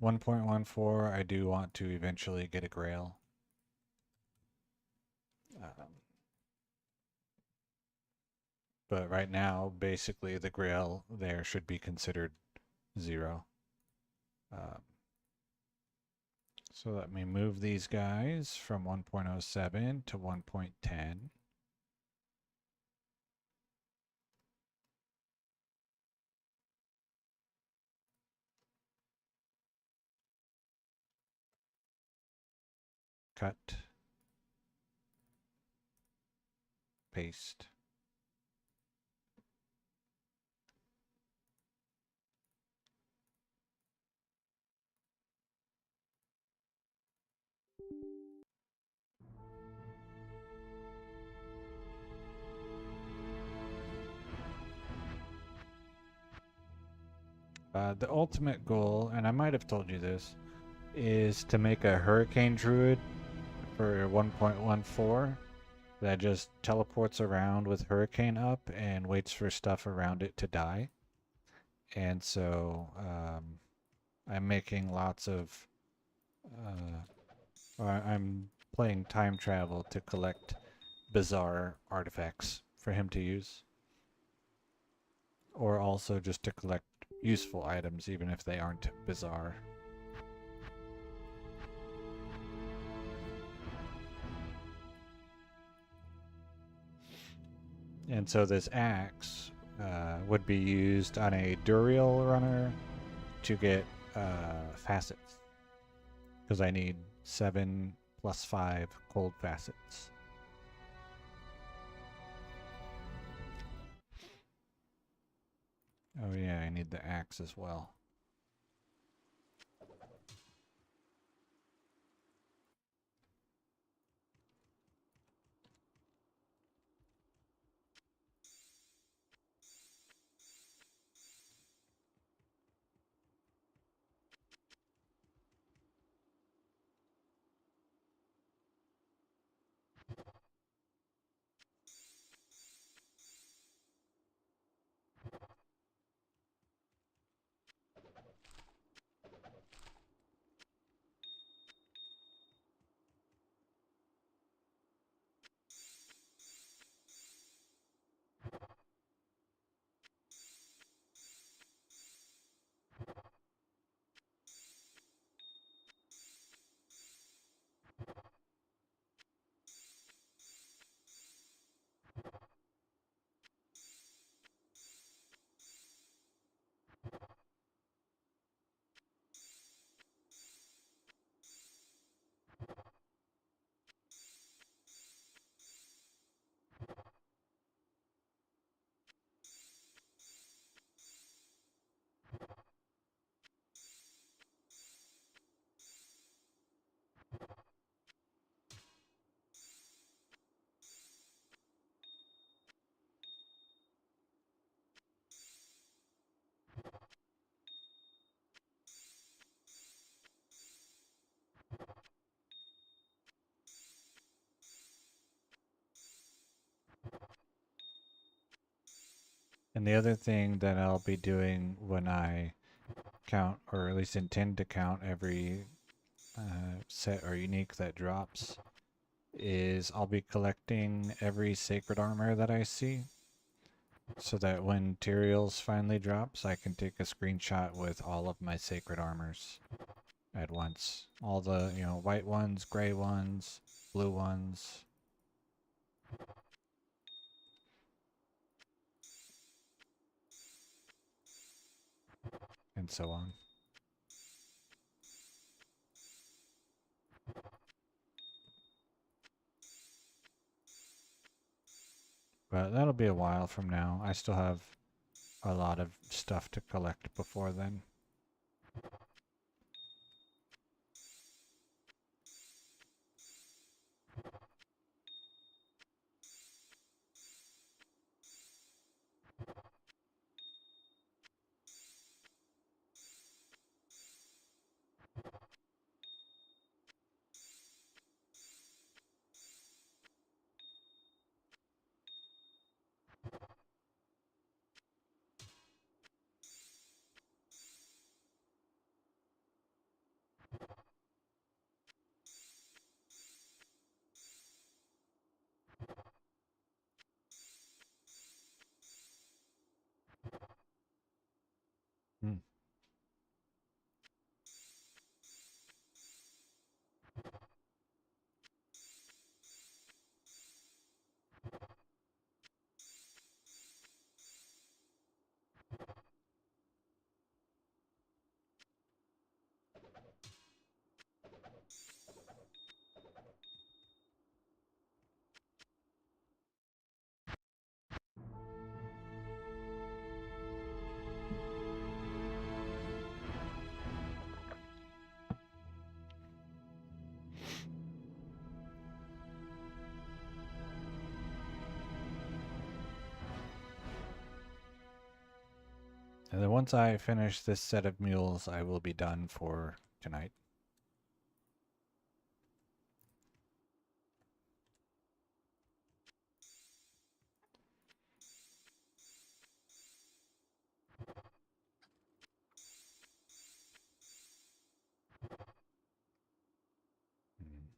Speaker 1: 1.14, I do want to eventually get a Grail. But right now, basically, the Grail there should be considered 0. So let me move these guys from 1.07 to 1.10. Cut. Paste. The ultimate goal, and I might have told you this, is to make a Hurricane Druid for 1.14 that just teleports around with Hurricane up and waits for stuff around it to die. And so I'm making lots of, I'm playing time travel to collect bizarre artifacts for him to use. Or also just to collect useful items, even if they aren't bizarre. And so this axe would be used on a Duriel runner to get facets. Because I need 7 plus 5 cold facets. Oh yeah, I need the axe as well. And the other thing that I'll be doing when I count, or at least intend to count every set or unique that drops, is I'll be collecting every sacred armor that I see, so that when Tyrael's finally drops, I can take a screenshot with all of my sacred armors at once. All the, white ones, gray ones, blue ones. And so on. But that'll be a while from now. I still have a lot of stuff to collect before then. Hmm. And then once I finish this set of mules, I will be done for tonight. Mm.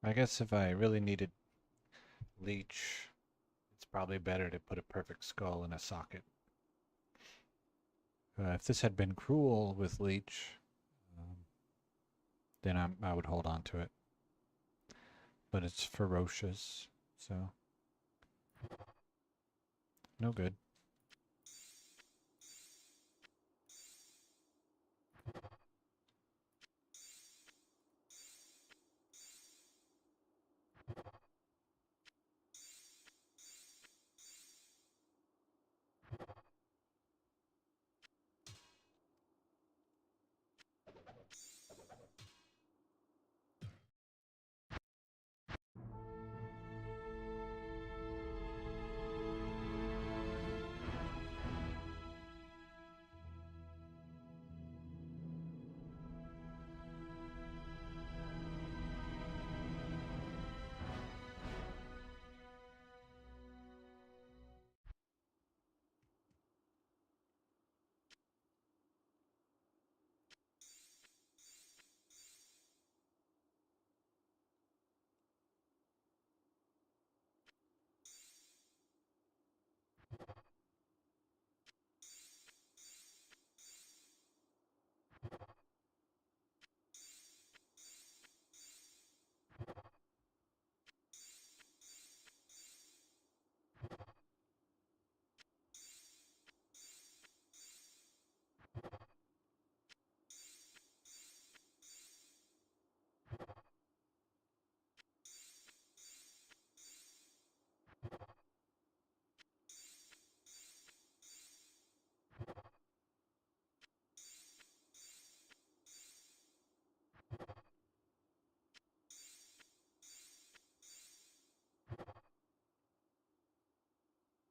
Speaker 1: I guess if I really needed leech, it's probably better to put a perfect skull in a socket. If this had been cruel with leech, then I would hold on to it. But it's ferocious, so no good.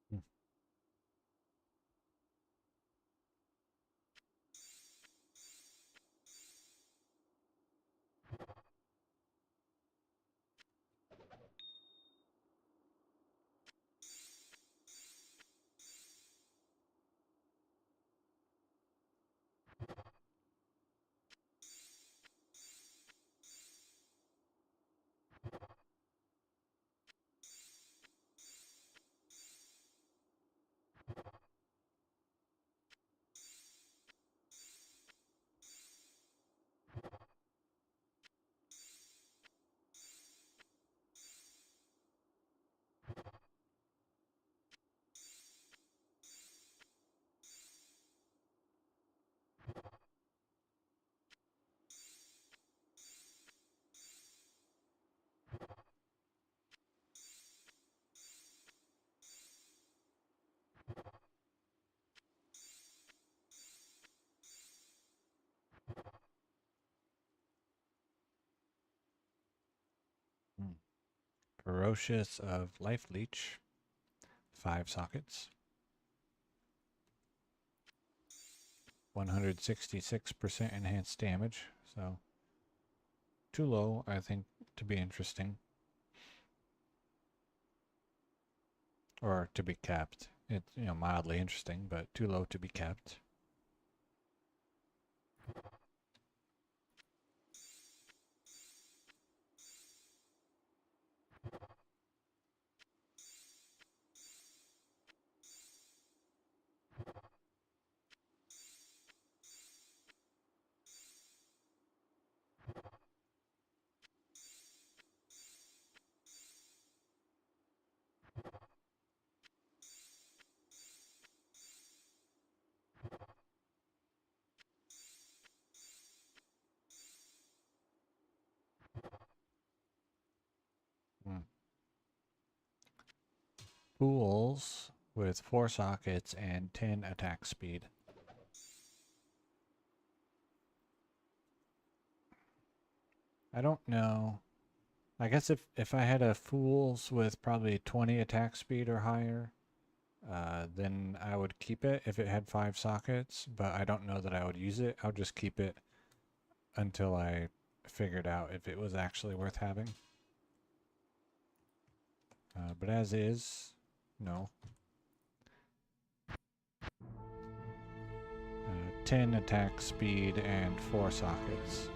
Speaker 1: Hmm. Hmm. Ferocious of life leech, 5 sockets. 166% enhanced damage, so too low, I think, to be interesting. Or to be kept. It's, mildly interesting, but too low to be kept. Hmm. Fools with 4 sockets and 10 attack speed. I don't know. I guess if I had a Fools with probably 20 attack speed or higher, then I would keep it if it had 5 sockets, but I don't know that I would use it. I'll just keep it until I figured out if it was actually worth having. But as is, no. 10 attack speed and 4 sockets.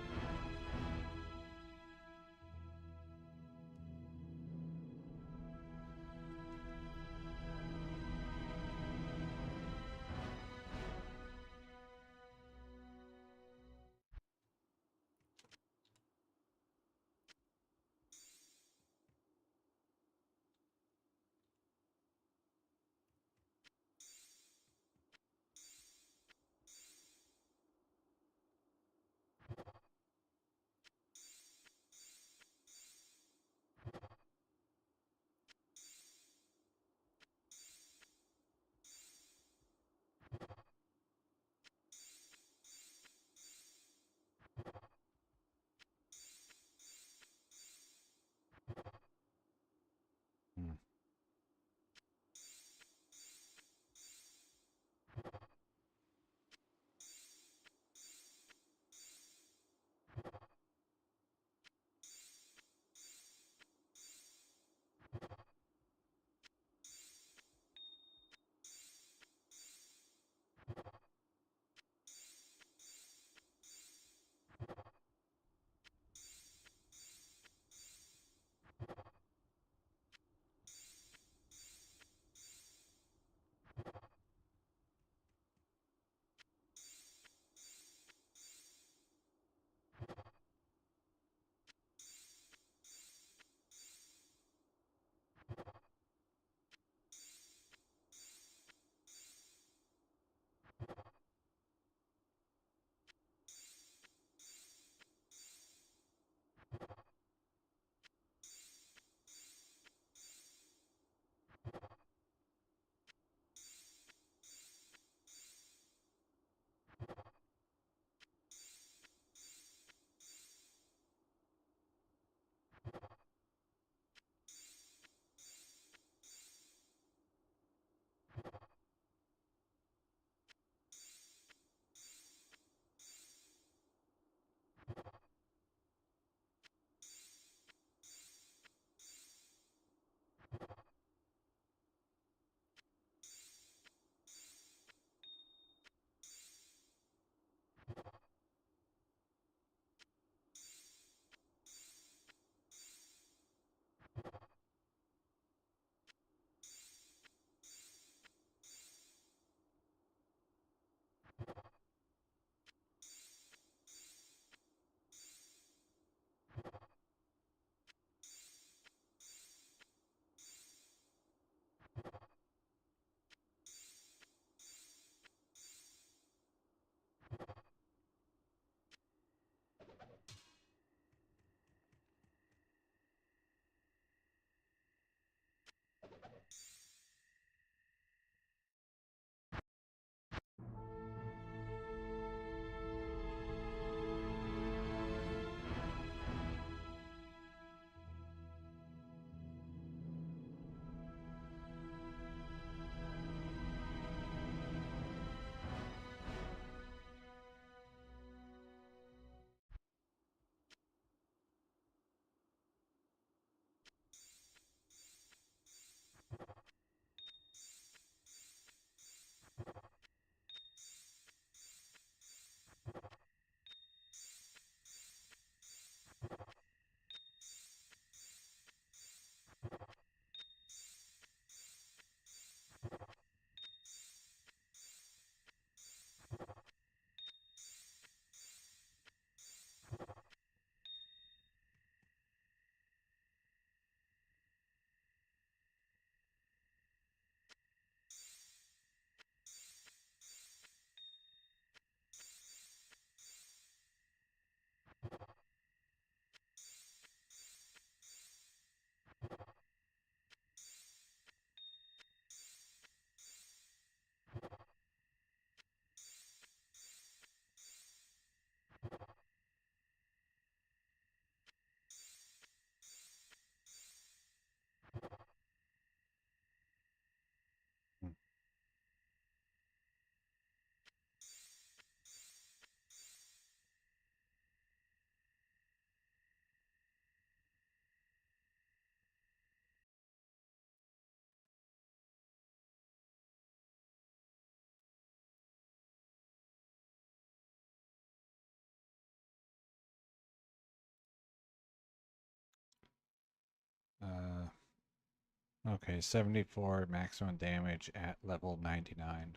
Speaker 1: Okay, 74 maximum damage at level 99.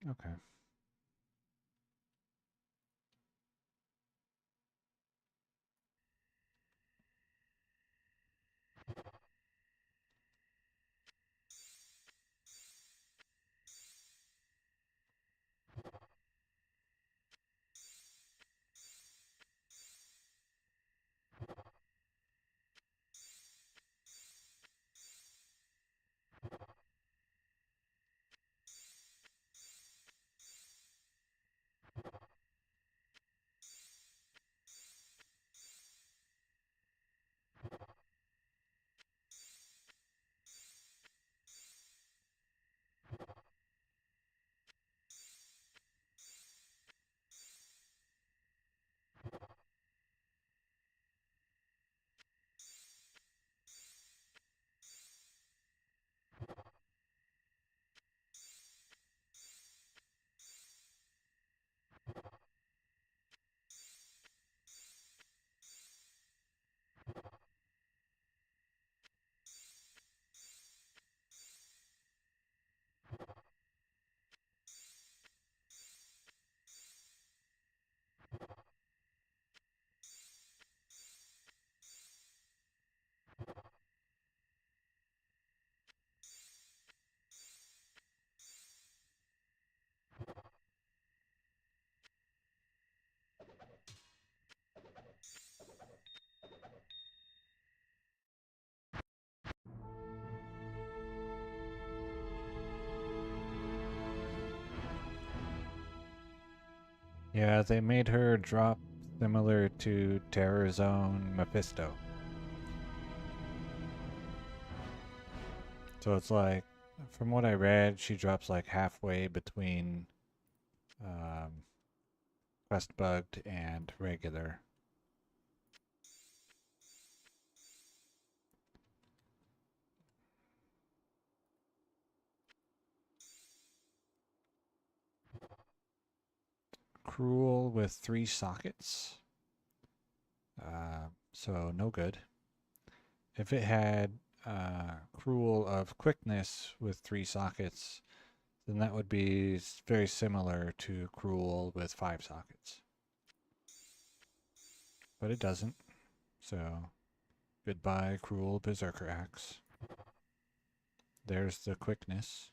Speaker 1: Okay. Yeah, they made her drop similar to Terror Zone Mephisto. So it's like, from what I read, she drops like halfway between quest bugged and regular. Cruel with 3 sockets. So no good. If it had Cruel of Quickness with 3 sockets, then that would be very similar to Cruel with 5 sockets. But it doesn't. So goodbye, Cruel Berserker Axe. There's the Quickness.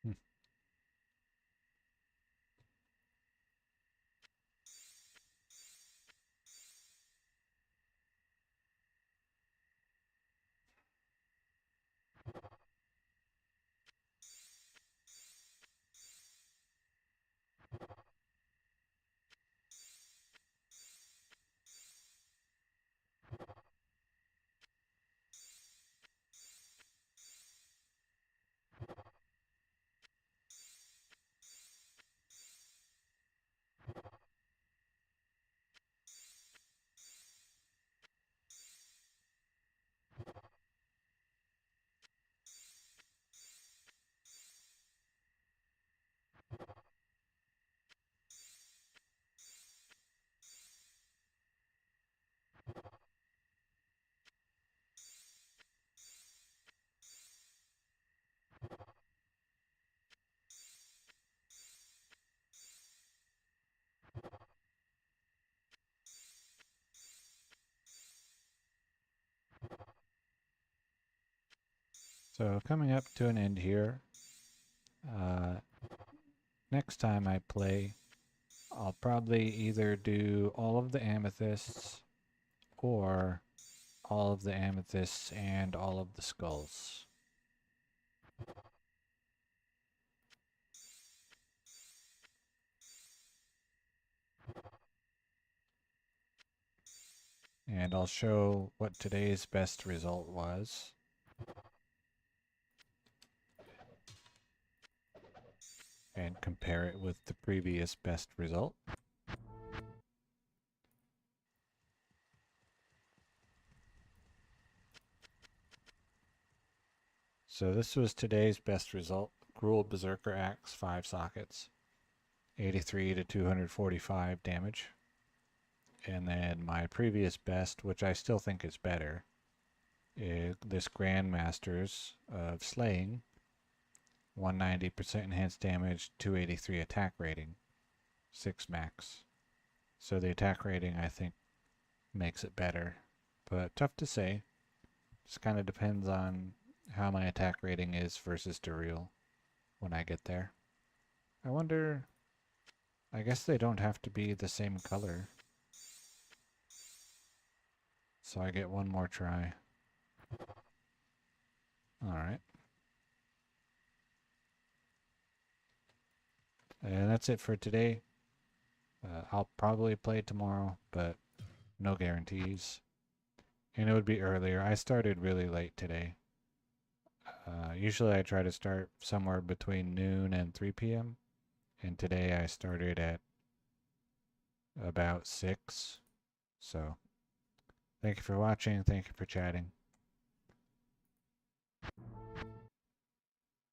Speaker 1: Hmm. So coming up to an end here. Next time I play, I'll probably either do all of the amethysts or all of the amethysts and all of the skulls. And I'll show what today's best result was. And compare it with the previous best result. So this was today's best result. Gruul Berserker Axe, 5 sockets. 83 to 245 damage. And then my previous best, which I still think is better, is this Grandmasters of Slaying. 190% enhanced damage, 283 attack rating, 6 max. So the attack rating, I think, makes it better. But tough to say. Just kind of depends on how my attack rating is versus Duriel when I get there. I wonder... I guess they don't have to be the same color. So I get one more try. Alright. And that's it for today. I'll probably play tomorrow, but no guarantees. And it would be earlier. I started really late today. Usually I try to start somewhere between noon and 3 p.m. And today I started at about 6. So, thank you for watching. Thank you for chatting.